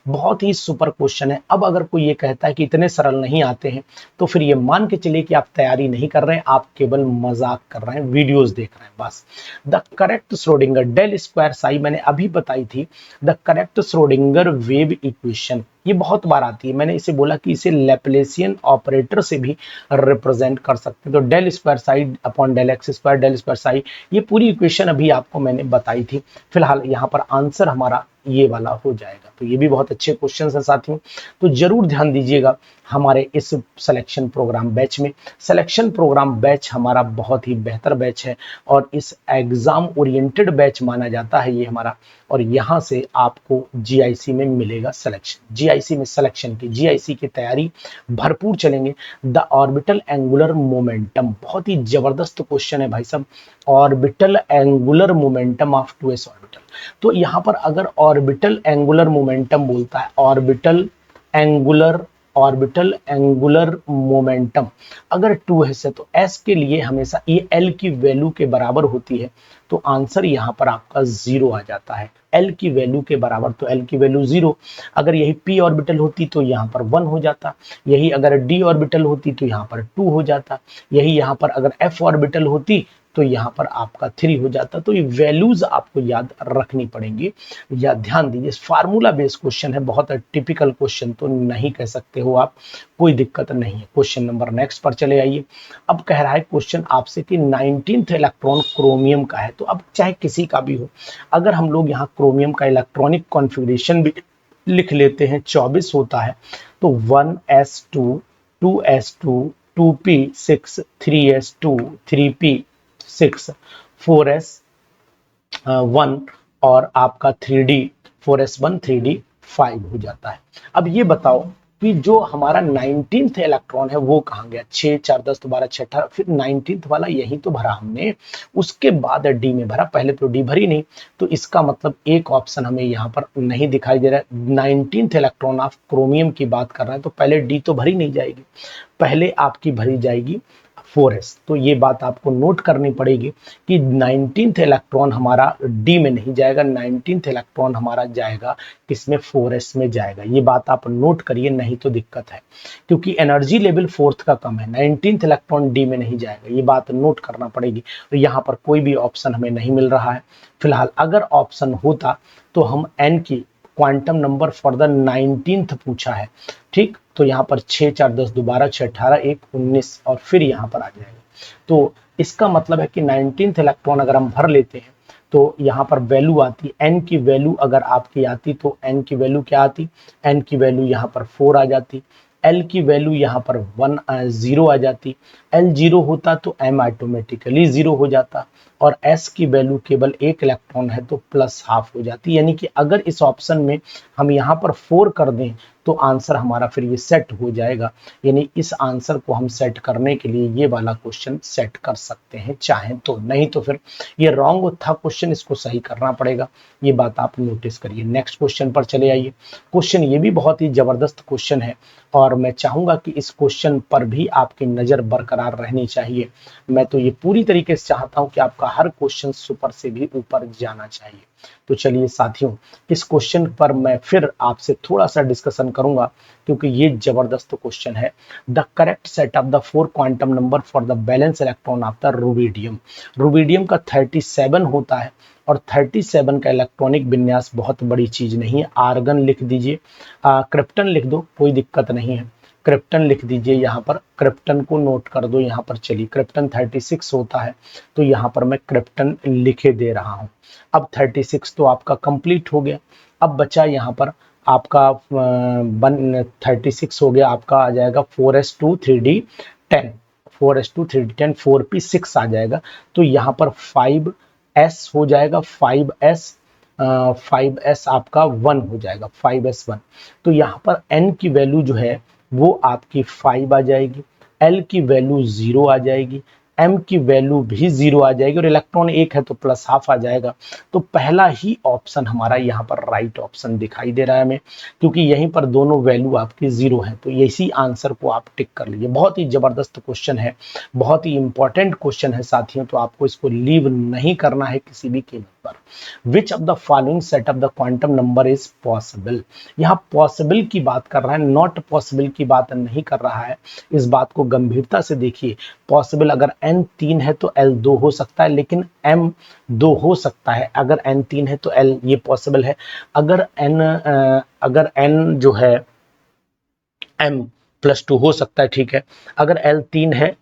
बहुत ही सुपर क्वेश्चन है। अब अगर कोई ये कहता है कि इतने सरल नहीं आते हैं, तो फिर ये मान के चलिए कि आप तैयारी नहीं कर रहे हैं, आप केवल मजाक कर रहे हैं, वीडियोस देख रहे हैं बस। The correct Schrodinger del square psi मैंने अभी बताई थी। The correct Schrodinger wave equation, ये बहुत बार आती है, मैंने इसे बोला कि इसे लैप्लेसियन ऑपरेटर से भी रिप्रेजेंट कर सकते हैं। तो del square psi upon del X square del square psi, ये पूरी इक्वेशन अभी आपको मैंने बताई थी। फिलहाल यहाँ पर आंसर हमारा ये वाला हो जाएगा। तो ये भी बहुत अच्छे क्वेश्चन हैं साथियों, तो जरूर ध्यान दीजिएगा हमारे इस सिलेक्शन प्रोग्राम बैच में। सिलेक्शन प्रोग्राम बैच हमारा बहुत ही बेहतर बैच है और इस एग्जाम ओरिएंटेड बैच माना जाता है ये हमारा, और यहाँ से आपको जीआईसी में मिलेगा सिलेक्शन। जीआईसी में सिलेक्शन की, जीआईसी की तैयारी भरपूर चलेंगे। द ऑर्बिटल एंगुलर मोमेंटम, बहुत ही जबरदस्त क्वेश्चन है भाई साहब। Orbital angular momentum of 2s orbital, तो यहाँ पर अगर ऑर्बिटल एंगुलर मोमेंटम बोलता है, ऑर्बिटल एंगुलर मोमेंटम अगर 2s है तो s के लिए हमेशा ये l की वैल्यू के बराबर होती है, तो आंसर यहाँ पर आपका 0 आ जाता है। l की वैल्यू के बराबर, तो l की वैल्यू 0। अगर यही p ऑर्बिटल होती तो यहाँ पर 1 हो जाता, यही अगर d ऑर्बिटल होती तो यहाँ पर 2 हो जाता, यही यहाँ पर अगर f ऑर्बिटल होती तो यहाँ पर आपका 3 हो जाता। तो ये वैल्यूज आपको याद रखनी पड़ेंगी, या ध्यान दीजिए। फार्मूला बेस्ड क्वेश्चन है, बहुत टिपिकल क्वेश्चन तो नहीं कह सकते हो आप, कोई दिक्कत नहीं है। क्वेश्चन नंबर नेक्स्ट पर चले आइए। अब कह रहा है क्वेश्चन आपसे कि 19th इलेक्ट्रॉन क्रोमियम का है, तो अब चाहे किसी का भी हो, अगर हम लोग यहाँ क्रोमियम का इलेक्ट्रॉनिक कॉन्फ़िगरेशन भी लिख लेते हैं, 24 होता है, तो 1s2 2s2 2p6 3s2 3p6 4s1 और आपका 3d 4s1 3d5 हो जाता है। अब ये बताओ कि जो हमारा 19th इलेक्ट्रॉन है वो कहाँ गया? 6 4 10 12 6 18, फिर 19th वाला यही तो भरा हमने, उसके बाद डी में भरा, पहले तो डी भरी नहीं, तो इसका मतलब एक ऑप्शन हमें यहाँ पर नहीं दिखाई दे रहा है। 19th इलेक्ट्रॉन ऑफ क्रोमियम की बात कर रहे हैं, तो पहले डी तो भरी नहीं जाएगी, पहले आपकी भरी जाएगी 4s। तो ये बात आपको नोट करनी पड़ेगी कि 19th इलेक्ट्रॉन हमारा डी में नहीं जाएगा, 19th इलेक्ट्रॉन हमारा जाएगा किसमें? 4s में जाएगा। ये बात आप नोट करिए, नहीं तो दिक्कत है, क्योंकि एनर्जी लेवल 4th का कम है, 19th इलेक्ट्रॉन डी में नहीं जाएगा, ये बात नोट करना पड़ेगी। तो यहाँ पर कोई भी ऑप्शन हमें नहीं मिल रहा है फिलहाल। अगर ऑप्शन होता तो हम एन की quantum number for the 19th पूछा है, ठीक, तो यहाँ पर 6 4 10 12 6 18 1 19 और फिर यहाँ पर आ जाएगा। तो इसका मतलब है कि 19th इलेक्ट्रॉन अगर हम भर लेते हैं तो यहाँ पर वैल्यू आती, एन की वैल्यू अगर आपकी आती तो एन की वैल्यू क्या आती? एन की वैल्यू यहाँ पर 4 आ जाती, एल की वैल्यू यहाँ पर 0 आ जाती, एल 0 होता तो एम ऑटोमेटिकली 0 हो जाता, और एस की वैल्यू केवल 1 इलेक्ट्रॉन है तो प्लस हाफ हो जाती। यानी कि अगर इस ऑप्शन में हम यहाँ पर 4 कर दें तो आंसर हमारा फिर ये सेट हो जाएगा। यानी इस आंसर को हम सेट करने के लिए ये वाला क्वेश्चन सेट कर सकते हैं चाहें तो, नहीं तो फिर ये रॉन्ग था क्वेश्चन, इसको सही करना पड़ेगा। ये बात आप नोटिस करिए। नेक्स्ट क्वेश्चन पर चले आइए। क्वेश्चन ये भी बहुत ही जबरदस्त क्वेश्चन है और मैं चाहूंगा कि इस क्वेश्चन पर भी आपकी नजर बरकरार रहनी चाहिए। मैं तो ये पूरी तरीके से चाहता हूं कि आपका हर क्वेश्चन सुपर से भी ऊपर जाना चाहिए। तो चलिए साथियों, इस क्वेश्चन पर मैं फिर आपसे थोड़ा सा डिस्कशन करूंगा क्योंकि ये जबरदस्त क्वेश्चन है। The correct set of the 4 quantum number for the balance electron of the rubidium. Rubidium का 37 होता है और 37 का इलेक्ट्रॉनिक विन्यास बहुत बड़ी चीज नहीं है। आर्गन लिख दीजिए, क्रिप्टन लिख दो, कोई दिक्कत नहीं है, क्रिप्टन लिख दीजिए, यहाँ पर क्रिप्टन को नोट कर दो। यहाँ पर चलिए क्रिप्टन 36 होता है तो यहाँ पर मैं क्रिप्टन लिखे दे रहा हूँ। अब 36 तो आपका कंप्लीट हो गया। अब बचा यहाँ पर आपका 36 हो गया, आपका आ जाएगा 4s2 3d10, 4s2 3d10 4p6 आ जाएगा। तो यहाँ पर 5s हो जाएगा, 5s आपका 1 हो जाएगा, 5s1। तो यहाँ पर n की वैल्यू जो है वो आपकी 5 आ जाएगी, L की वैल्यू 0 आ जाएगी, M की वैल्यू भी 0 आ जाएगी और इलेक्ट्रॉन 1 है तो प्लस हाफ आ जाएगा। तो पहला ही ऑप्शन हमारा यहाँ पर राइट ऑप्शन दिखाई दे रहा है हमें, क्योंकि यहीं पर दोनों वैल्यू आपकी 0 है। तो इसी आंसर को आप टिक कर लीजिए। बहुत ही जबरदस्त क्वेश्चन है, बहुत ही इंपॉर्टेंट क्वेश्चन है साथियों, तो आपको इसको लीव नहीं करना है किसी भी कीमत। पर। विच of the following set of the quantum number is possible. यहाँ पॉसिबल की बात कर रहा है, नॉट पॉसिबल की बात नहीं कर रहा है। इस बात को गंभीरता से देखिए। पॉसिबल अगर n 3 है तो l 2 हो सकता है, लेकिन m 2 हो सकता है। अगर n 3 है तो l ये पॉसिबल है। अगर n जो है m +2 हो सकता है, ठीक है। अगर l 3 है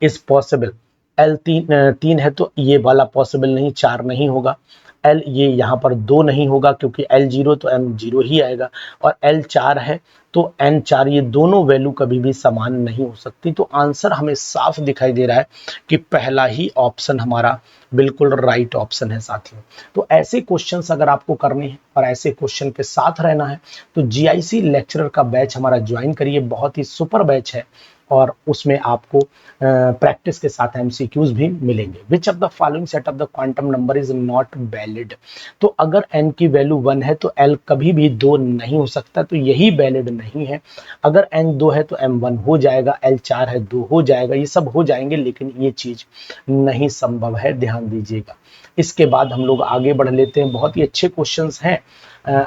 इज पॉसिबल, l 3 है तो ये वाला पॉसिबल नहीं, 4 नहीं होगा। l ये यहाँ पर 2 नहीं होगा क्योंकि l 0 तो m 0 ही आएगा, और l 4 है तो n 4, ये दोनों वैल्यू कभी भी समान नहीं हो सकती। तो आंसर हमें साफ दिखाई दे रहा है कि पहला ही ऑप्शन हमारा बिल्कुल राइट ऑप्शन है साथियों। तो ऐसे क्वेश्चंस अगर आपको करने हैं और ऐसे क्वेश्चन के साथ रहना है तो जीआईसी लेक्चरर का बैच हमारा ज्वाइन करिए, बहुत ही सुपर बैच है और उसमें आपको प्रैक्टिस के साथ एमसीक्यूज भी मिलेंगे। विच of the following set of the quantum number is not valid. तो अगर n की वैल्यू 1 है तो l कभी भी 2 नहीं हो सकता, तो यही वैलिड नहीं है। अगर n 2 है तो m 1 हो जाएगा, l 4 है 2 हो जाएगा, ये सब हो जाएंगे, लेकिन ये चीज नहीं संभव है, ध्यान दीजिएगा। इसके बाद हम लोग आगे बढ़ लेते हैं, बहुत ही अच्छे क्वेश्चंस हैं।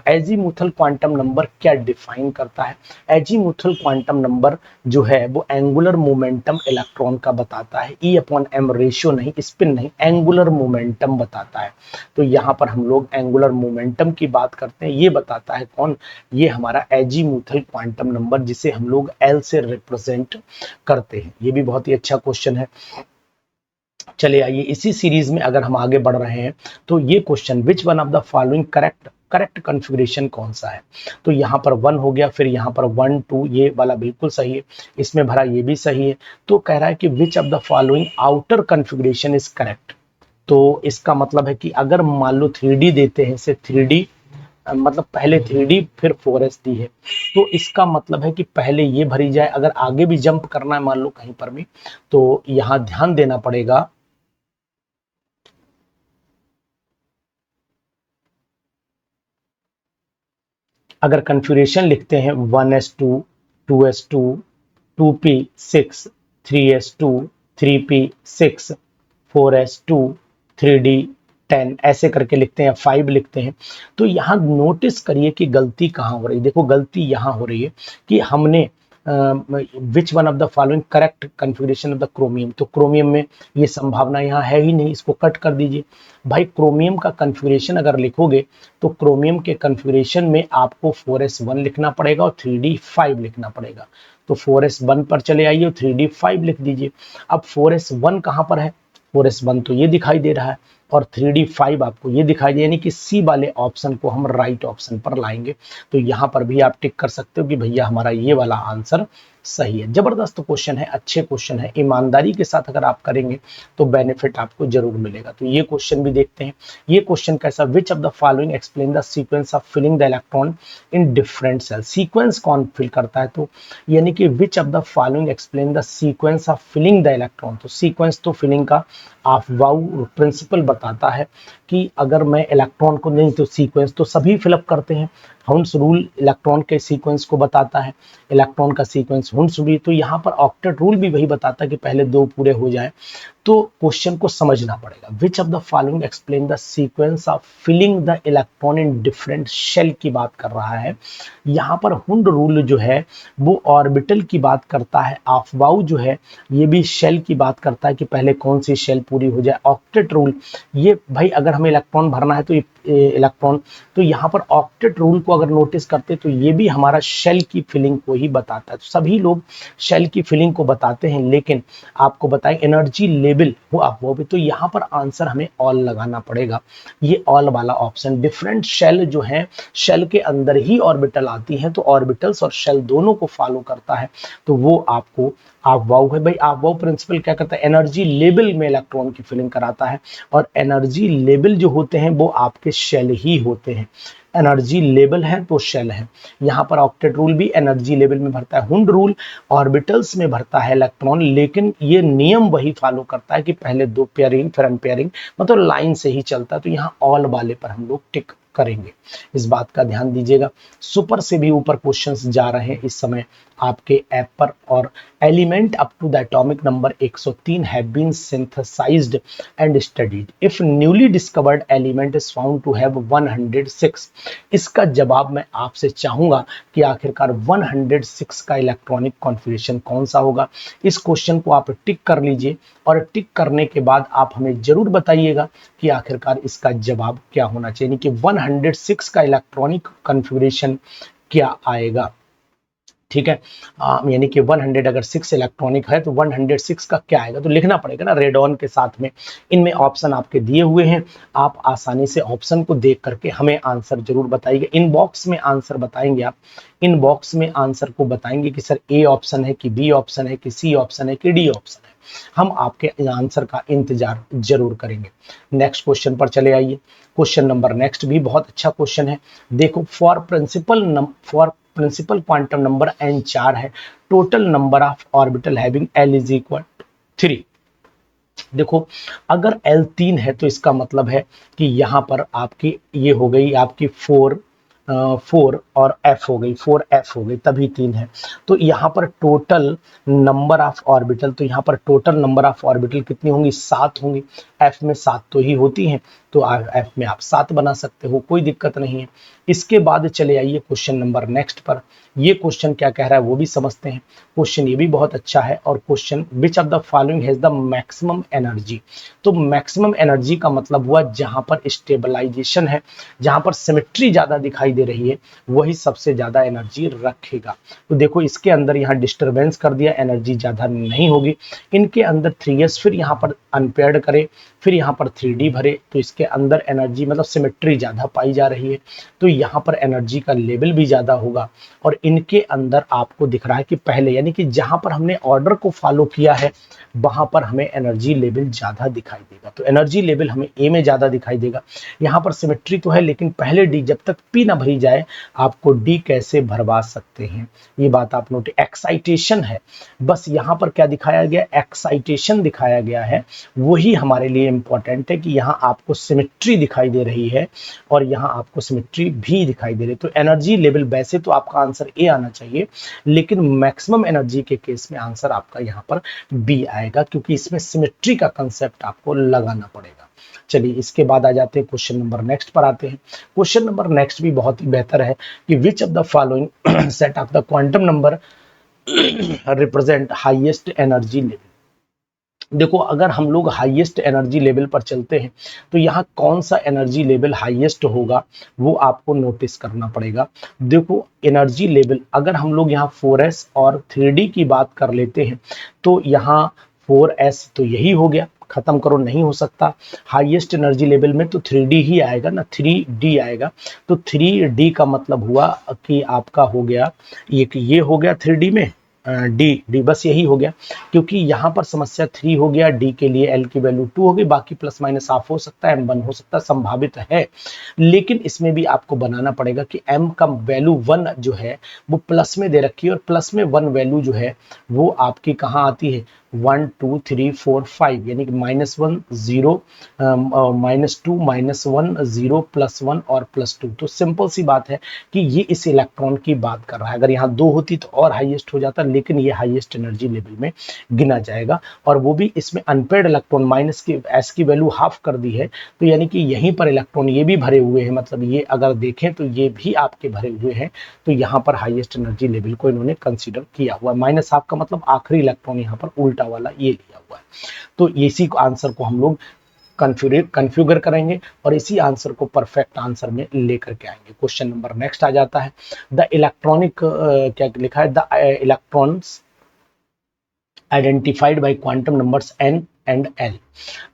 एजीमुथल क्वांटम नंबर क्या डिफाइन करता है। एजीमुथल क्वांटम नंबर जो है वो एंगुलर मोमेंटम इलेक्ट्रॉन का बताता है। E/m रेशियो नहीं, स्पिन नहीं, एंगुलर मोमेंटम बताता है। तो यहाँ पर हम लोग एंगुलर मोमेंटम की बात करते हैं, ये बताता है कौन, ये हमारा एजीमुथल क्वांटम नंबर, जिसे हम लोग L से रिप्रेजेंट करते हैं। ये भी बहुत ही अच्छा क्वेश्चन है। चलिए आइए इसी सीरीज में अगर हम आगे बढ़ रहे हैं तो ये question, which one of the following correct configuration कौन सा है। तो यहाँ पर 1 हो गया, फिर यहाँ पर 1 2, ये वाला बिल्कुल सही है, इसमें भरा ये भी सही है। तो कह रहा है कि which of the following outer configuration is correct. तो इसका मतलब है कि अगर मान लो 3D देते हैं, इसे 3D मतलब पहले 3D फिर 4SD है, तो इसका मतलब है कि पहले ये भरी जाए। अगर आगे भी जंप करना है मान लो कहीं पर भी, तो यहाँ ध्यान देना पड़ेगा। अगर कन्फिग्रेशन लिखते हैं 1s2 2s2 2p6 3s2 3p6 4s2 3d10 ऐसे करके लिखते हैं, 5 लिखते हैं। तो यहाँ नोटिस करिए कि गलती कहाँ हो रही है। देखो गलती यहाँ हो रही है कि हमने विच one of the following correct configuration of the chromium, तो क्रोमियम में ये संभावना यहाँ है ही नहीं, इसको कट कर दीजिए। भाई क्रोमियम का कन्फिग्रेशन अगर लिखोगे तो क्रोमियम के कन्फिग्रेशन में आपको 4s1 लिखना पड़ेगा और 3d5 लिखना पड़ेगा। तो 4s1 पर चले आइए और 3d5 लिख दीजिए। अब 4s1 कहाँ पर है, 4s1 तो ये दिखाई दे रहा है और 3d5 आपको ये दिखाई दे, यानी कि सी वाले ऑप्शन को हम राइट ऑप्शन पर लाएंगे। तो यहाँ पर भी आप टिक कर सकते हो कि भैया हमारा ये वाला आंसर सही है। जबरदस्त क्वेश्चन है, अच्छे क्वेश्चन है, ईमानदारी के साथ अगर आप करेंगे तो बेनिफिट आपको जरूर मिलेगा। तो ये क्वेश्चन भी देखते हैं। ये क्वेश्चन कैसा, which of the following explain the sequence of filling the electron in different cell. Sequence कौन फिल करता है, तो यानी कि which of the following explain the sequence of filling the electron. तो सीक्वेंस तो फिलिंग का अफवाउ प्रिंसिपल बताता है कि अगर मैं इलेक्ट्रॉन को नहीं, तो सीक्वेंस तो सभी फिलअप करते हैं। हुंस रूल इलेक्ट्रॉन के सीक्वेंस को बताता है, इलेक्ट्रॉन का सीक्वेंस हुंस रूल। तो यहाँ पर ऑक्टेट रूल भी वही बताता है कि पहले 2 पूरे हो जाए। तो क्वेश्चन को समझना पड़ेगा। Which of the following explain the sequence of filling the electron in different shell की बात कर रहा है। यहाँ पर हुंड रूल जो है वो ऑर्बिटल की बात करता है, अफवाउ जो है ये भी शेल की बात करता है कि पहले कौन सी शेल पूरी हो जाए। ऑक्टेट रूल ये भाई अगर हमें इलेक्ट्रॉन भरना है तो इलेक्ट्रॉन, तो यहाँ पर ऑक्टेट रूल को अगर नोटिस करते तो ये भी हमारा शेल की फिलिंग को ही बताता है। तो सभी लोग शेल की फिलिंग को बताते हैं, लेकिन आपको बताएं एनर्जी लेवल वो भी। तो यहाँ पर आंसर हमें ऑल लगाना पड़ेगा, ये ऑल वाला ऑप्शन। डिफरेंट शेल जो है, शेल के अंदर ही ऑर्बिटल आती हैं, तो ऑर्बिटल्स और शेल दोनों को फॉलो करता है, तो वो आपको अफवाउ है। भाई अफवाउ प्रिंसिपल क्या करता है, एनर्जी लेवल में इलेक्ट्रॉन की फिलिंग कराता है, और एनर्जी लेवल जो होते हैं वो आपके शेल ही होते हैं। एनर्जी लेवल है तो शेल है। यहाँ पर ऑक्टेट रूल भी एनर्जी लेवल में भरता है, हुंड रूल ऑर्बिटल्स में भरता है इलेक्ट्रॉन, लेकिन ये नियम वही फॉलो करता है कि पहले 2 पेयरिंग फिर अनपेयरिंग, मतलब लाइन से ही चलता है। तो यहाँ ऑल वाले पर हम लोग टिक करेंगे, इस बात का ध्यान दीजिएगा। सुपर से भी ऊपर क्वेश्चंस जा रहे हैं इस समय, आपके ऐप पर, और element up to the atomic number 103 have been synthesized and studied if newly discovered element is found to have 106। इसका जवाब मैं आपसे चाहूंगा कि आखिरकार 106 का इलेक्ट्रॉनिक कॉन्फ़िगरेशन कौन सा होगा। इस क्वेश्चन को आप टिक कर लीजिए और टिक करने के बाद आप हमें जरूर बताइएगा कि आखिरकार इसका जवाब क्या होना चाहिए, यानी कि 106 का इलेक्ट्रॉनिक कॉन्फ़िगरेशन क्या आएगा। ठीक है, यानी कि 100 अगर 6 इलेक्ट्रॉनिक है तो 106 का क्या आएगा, तो लिखना पड़ेगा ना रेडॉन के साथ में। इनमें ऑप्शन आपके दिए हुए हैं, आप आसानी से ऑप्शन को देख करके हमें आंसर जरूर बताइए। इनबॉक्स में आंसर बताएंगे आप, इनबॉक्स में आंसर को बताएंगे कि सर ए ऑप्शन है कि बी ऑप्शन है कि सी ऑप्शन है कि डी ऑप्शन है। हम आपके आंसर का इंतजार जरूर करेंगे। नेक्स्ट क्वेश्चन पर चले आइए। क्वेश्चन नंबर नेक्स्ट भी बहुत अच्छा क्वेश्चन है। देखो, for principal quantum number n 4 है, total number of orbital having l is equal 3। देखो, अगर l 3 है तो इसका मतलब है कि यहाँ पर आपकी ये हो गई आपकी 4 और f हो गई, 4f हो गई, तभी 3 है। तो यहाँ पर टोटल नंबर ऑफ ऑर्बिटल, तो यहाँ पर टोटल नंबर ऑफ ऑर्बिटल कितनी होंगी, 7 होंगी। f में 7 तो ही होती हैं, तो f में आप 7 बना सकते हो, कोई दिक्कत नहीं है। इसके बाद चले आइए क्वेश्चन नंबर नेक्स्ट पर। ये क्वेश्चन क्या कह रहा है वो भी समझते हैं। क्वेश्चन ये भी बहुत अच्छा है, और question which of the following has the maximum energy. तो मैक्सिमम एनर्जी का मतलब हुआ जहां पर स्टेबलाइजेशन है, जहां पर सिमेट्री ज्यादा दिखाई दे रही है, वही सबसे ज्यादा एनर्जी रखेगा। तो देखो, इसके अंदर यहाँ डिस्टरबेंस कर दिया, एनर्जी ज्यादा नहीं होगी। इनके अंदर 3s, फिर यहाँ पर अनपेयर्ड करे, फिर यहाँ पर 3d भरे, तो इसके अंदर एनर्जी मतलब सिमेट्री ज्यादा पाई जा रही है, तो यहाँ पर एनर्जी का लेवल भी ज्यादा होगा। और इनके अंदर आपको दिख रहा है कि पहले, यानी कि जहां पर हमने ऑर्डर को फॉलो किया है वहां पर हमें एनर्जी लेवल ज्यादा दिखाई देगा। तो एनर्जी लेवल हमें ए में ज्यादा दिखाई देगा। यहाँ पर सिमेट्री तो है, लेकिन पहले डी, जब तक पी ना भरी जाए आपको डी कैसे भरवा सकते हैं, ये बात आप नोट। एक्साइटेशन है, बस यहाँ पर क्या दिखाया गया, एक्साइटेशन दिखाया गया है, वही हमारे लिए इंपॉर्टेंट है कि यहाँ आपको सिमेट्री दिखाई दे रही है और यहाँ आपको सिमेट्री भी दिखाई दे रही है। तो एनर्जी लेवल वैसे तो आपका आंसर ए आना चाहिए, लेकिन मैक्सिमम एनर्जी के केस में आंसर आपका यहाँ पर बी आएगा, क्योंकि इसमें सिमेट्री का कंसेप्ट आपको लगाना पड़ेगा। चलिए, इसके बाद आ जाते हैं क्वेश्चन नंबर नेक्स्ट पर आते हैं। क्वेश्चन नंबर नेक्स्ट भी बहुत ही बेहतर है कि which of the following set of the quantum number represent highest energy level. देखो, अगर हम लोग हाईएस्ट एनर्जी लेवल पर चलते हैं तो यहाँ कौन सा एनर्जी लेवल हाईएस्ट होगा वो आपको नोटिस करना पड़ेगा। देखो, एनर्जी लेवल अगर हम लोग यहाँ 4s और 3d की बात कर लेते हैं तो यहाँ 4s तो यही हो गया, खत्म करो, नहीं हो सकता। हाईएस्ट एनर्जी लेवल में तो 3d ही आएगा ना, 3d आएगा। तो 3d का मतलब हुआ कि आपका हो गया ये हो गया 3d में डी बस यही हो गया, क्योंकि यहाँ पर समस्या 3 हो गया, डी के लिए एल की वैल्यू 2 हो गई, बाकी प्लस माइनस हाफ हो सकता है, m1 हो सकता है, संभावित है। लेकिन इसमें भी आपको बनाना पड़ेगा कि m का वैल्यू 1 जो है वो प्लस में दे रखी है, और प्लस में 1 वैल्यू जो है वो आपकी कहाँ आती है, 1 2 3 4 5, यानी कि -1 0 -2 -1 0 +1 और +2। तो सिंपल सी बात है कि ये इस इलेक्ट्रॉन की बात कर रहा है। अगर यहाँ 2 होती तो और हाईएस्ट हो जाता, लेकिन ये हाईएस्ट एनर्जी लेवल में गिना जाएगा, और वो भी इसमें अनपेयर्ड इलेक्ट्रॉन माइनस की एस की वैल्यू हाफ कर दी है, तो यानी कि यहीं पर इलेक्ट्रॉन ये भी भरे हुए हैं, मतलब ये अगर देखें तो ये भी आपके भरे हुए हैं, तो यहाँ पर हाईएस्ट एनर्जी लेवल को इन्होंने कंसीडर किया हुआ है। माइनस हाफ का मतलब आखिरी इलेक्ट्रॉन यहाँ पर उल्टा वाला ये लिया हुआ है। तो इसी आंसर को हम लोग कन्फ्यूगर करेंगे और इसी आंसर को परफेक्ट आंसर में लेकर के आएंगे। क्वेश्चन नंबर नेक्स्ट आ जाता है, द इलेक्ट्रॉनिक क्या लिखा है, the electrons identified by quantum numbers n and l।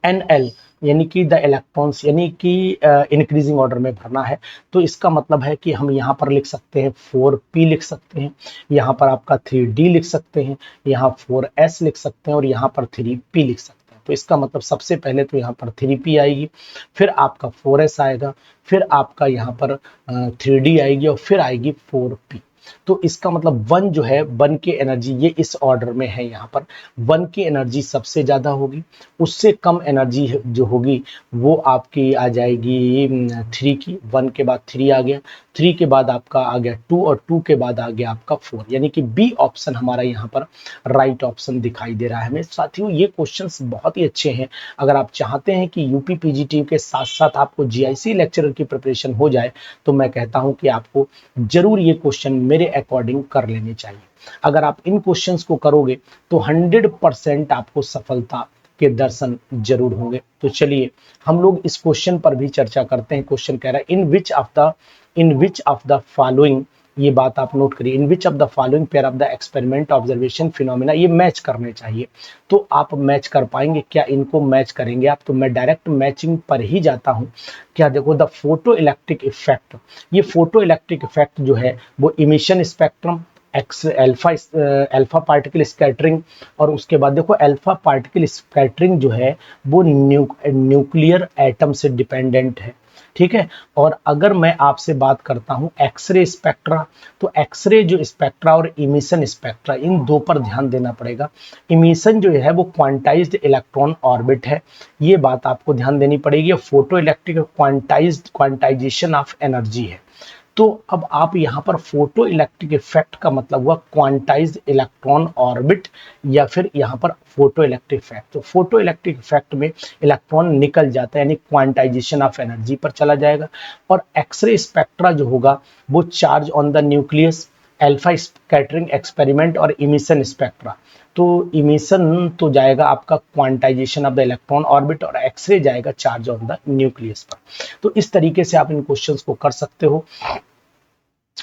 nl यानी कि द इलेक्ट्रॉन्स, यानी कि इंक्रीजिंग ऑर्डर में भरना है, तो इसका मतलब है कि हम यहाँ पर लिख सकते हैं 4p लिख सकते हैं, यहाँ पर आपका 3d लिख सकते हैं, यहाँ 4s लिख सकते हैं और यहाँ पर 3p लिख सकते हैं। तो इसका मतलब सबसे पहले तो यहाँ पर 3p आएगी, फिर आपका 4s आएगा, फिर आपका यहाँ पर 3d आएगी और फिर आएगी 4p। तो इसका मतलब 1 जो है, 1 की एनर्जी ये इस ऑर्डर में है, यहाँ पर 1 की एनर्जी सबसे ज़्यादा होगी, उससे कम एनर्जी जो होगी वो आपकी आ जाएगी 3 की। 1 के बाद 3 आ गया, 3 के बाद आपका आ गया 2 और 2 के बाद आ गया आपका 4, यानी कि बी ऑप्शन हमारा यहाँ पर राइट ऑप्शन दिखाई दे रहा है हमें। साथियों ये क्वेश्चंस बहुत ही अच्छे हैं। अगर आप चाहते हैं कि यूपी पीजीटी के साथ साथ आपको जीआईसी लेक्चरर की प्रिपरेशन हो जाए तो मैं कहता हूं कि आपको जरूर ये क्वेश्चन मेरे अकॉर्डिंग कर लेने चाहिए। अगर आप इन क्वेश्चंस को करोगे तो 100% आपको सफलता के दर्शन जरूर होंगे। तो चलिए हम लोग इस क्वेश्चन पर भी चर्चा करते हैं। क्वेश्चन कह रहा है in which of the following, ये बात आप नोट करिए, in which of the following pair of the experiment observation phenomena, ये मैच करने चाहिए। तो आप मैच कर पाएंगे क्या? इनको मैच करेंगे आप? तो मैं डायरेक्ट मैचिंग पर ही जाता हूं। क्या देखो, द फोटो इलेक्ट्रिक इफेक्ट, ये फोटो इलेक्ट्रिक इफेक्ट जो है वो emission spectrum, alpha particle scattering, और उसके बाद देखो अल्फा पार्टिकल स्कैटरिंग जो है वो न्यूक्लियर एटम से डिपेंडेंट है, ठीक है। और अगर मैं आपसे बात करता हूं एक्सरे स्पेक्ट्रा, तो एक्सरे जो स्पेक्ट्रा और इमिशन स्पेक्ट्रा, इन दो पर ध्यान देना पड़ेगा। इमिशन जो है वो क्वांटाइज्ड इलेक्ट्रॉन ऑर्बिट है, ये बात आपको ध्यान देनी पड़ेगी। Photo electric quantization of energy है। तो अब आप यहाँ पर फोटो इलेक्ट्रिक इफेक्ट का मतलब हुआ क्वांटाइज्ड इलेक्ट्रॉन ऑर्बिट या फिर यहाँ पर फोटो इलेक्ट्रिक इफेक्ट। तो फोटो इलेक्ट्रिक इफेक्ट में इलेक्ट्रॉन निकल जाता है, यानी क्वांटाइजेशन ऑफ एनर्जी पर चला जाएगा। और एक्सरे स्पेक्ट्रा जो होगा वो charge on the nucleus, alpha scattering experiment और इमिशन स्पेक्ट्रा। तो इमिशन तो जाएगा आपका quantization of the electron orbit और एक्सरे जाएगा चार्ज ऑन द न्यूक्लियस पर। तो इस तरीके से आप इन क्वेश्चंस को कर सकते हो,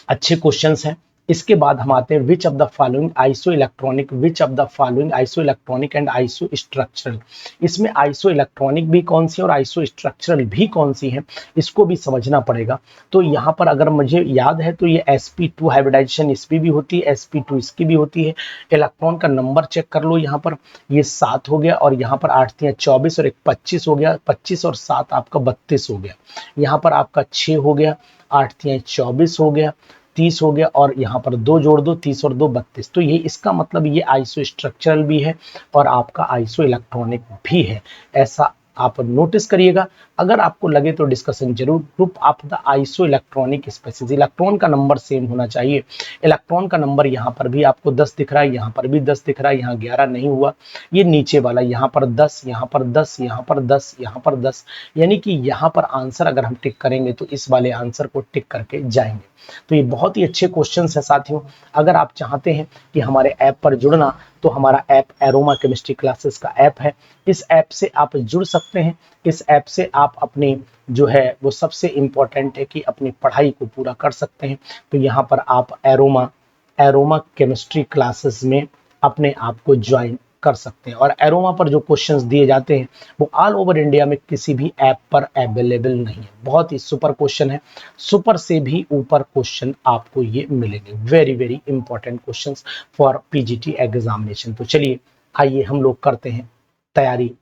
अच्छे क्वेश्चंस हैं। इसके बाद हम आते हैं विच of the following iso electronic, which of the following iso electronic and iso structural. इसमें आइसो इलेक्ट्रॉनिक भी कौन सी और आइसो स्ट्रक्चरल भी कौन सी है, इसको भी समझना पड़ेगा। तो यहाँ पर अगर मुझे याद है तो ये sp2 हाइब्रिडाइजेशन इसकी भी होती है, sp2 इसकी भी होती है। इलेक्ट्रॉन का नंबर चेक कर लो, यहाँ पर ये 7 हो गया और यहाँ पर 8 3 24 और एक 25 हो गया, 25 और 7 आपका 32 हो गया। यहाँ पर आपका 6 हो गया, 8 3 24 हो गया, 30 हो गया और यहाँ पर 2 जोड़ दो, 30 और 2 32। तो ये इसका मतलब ये आइसो स्ट्रक्चरल भी है और आपका आइसो इलेक्ट्रॉनिक भी है, ऐसा आप नोटिस करिएगा। अगर आपको लगे तो डिस्कशन जरूर। Group of the iso electronic species, electron का नंबर सेम होना चाहिए। इलेक्ट्रॉन का नंबर यहाँ पर भी आपको 10 दिख रहा है, यहाँ पर भी 10 दिख रहा है, यहाँ 11 नहीं हुआ। ये नीचे वाला यहाँ पर 10, यहाँ पर 10, यहाँ पर 10, यहाँ पर 10, यानी कि यहाँ पर आंसर अगर हम टिक करेंगे तो इस वाले आंसर को टिक करके जाएंगे। तो ये बहुत ही अच्छे क्वेश्चंस है साथियों। अगर आप चाहते हैं कि हमारे ऐप पर जुड़ना तो हमारा ऐप एरोमा केमिस्ट्री क्लासेस का ऐप है, इस ऐप से आप जुड़ सकते हैं। इस ऐप से आप अपनी जो है वो सबसे इम्पोर्टेंट है कि अपनी पढ़ाई को पूरा कर सकते हैं। तो यहाँ पर आप एरोमा केमिस्ट्री क्लासेस में अपने आप को ज्वाइन कर सकते हैं। और एरोमा पर जो क्वेश्चंस दिए जाते हैं वो ऑल ओवर इंडिया में किसी भी ऐप पर अवेलेबल नहीं है। बहुत ही सुपर क्वेश्चन है, सुपर से भी ऊपर क्वेश्चन आपको ये मिलेंगे। Very very important questions for PGT examination. तो चलिए आइए हम लोग करते हैं तैयारी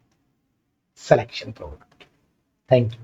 सिलेक्शन प्रोग्राम की। Thank you.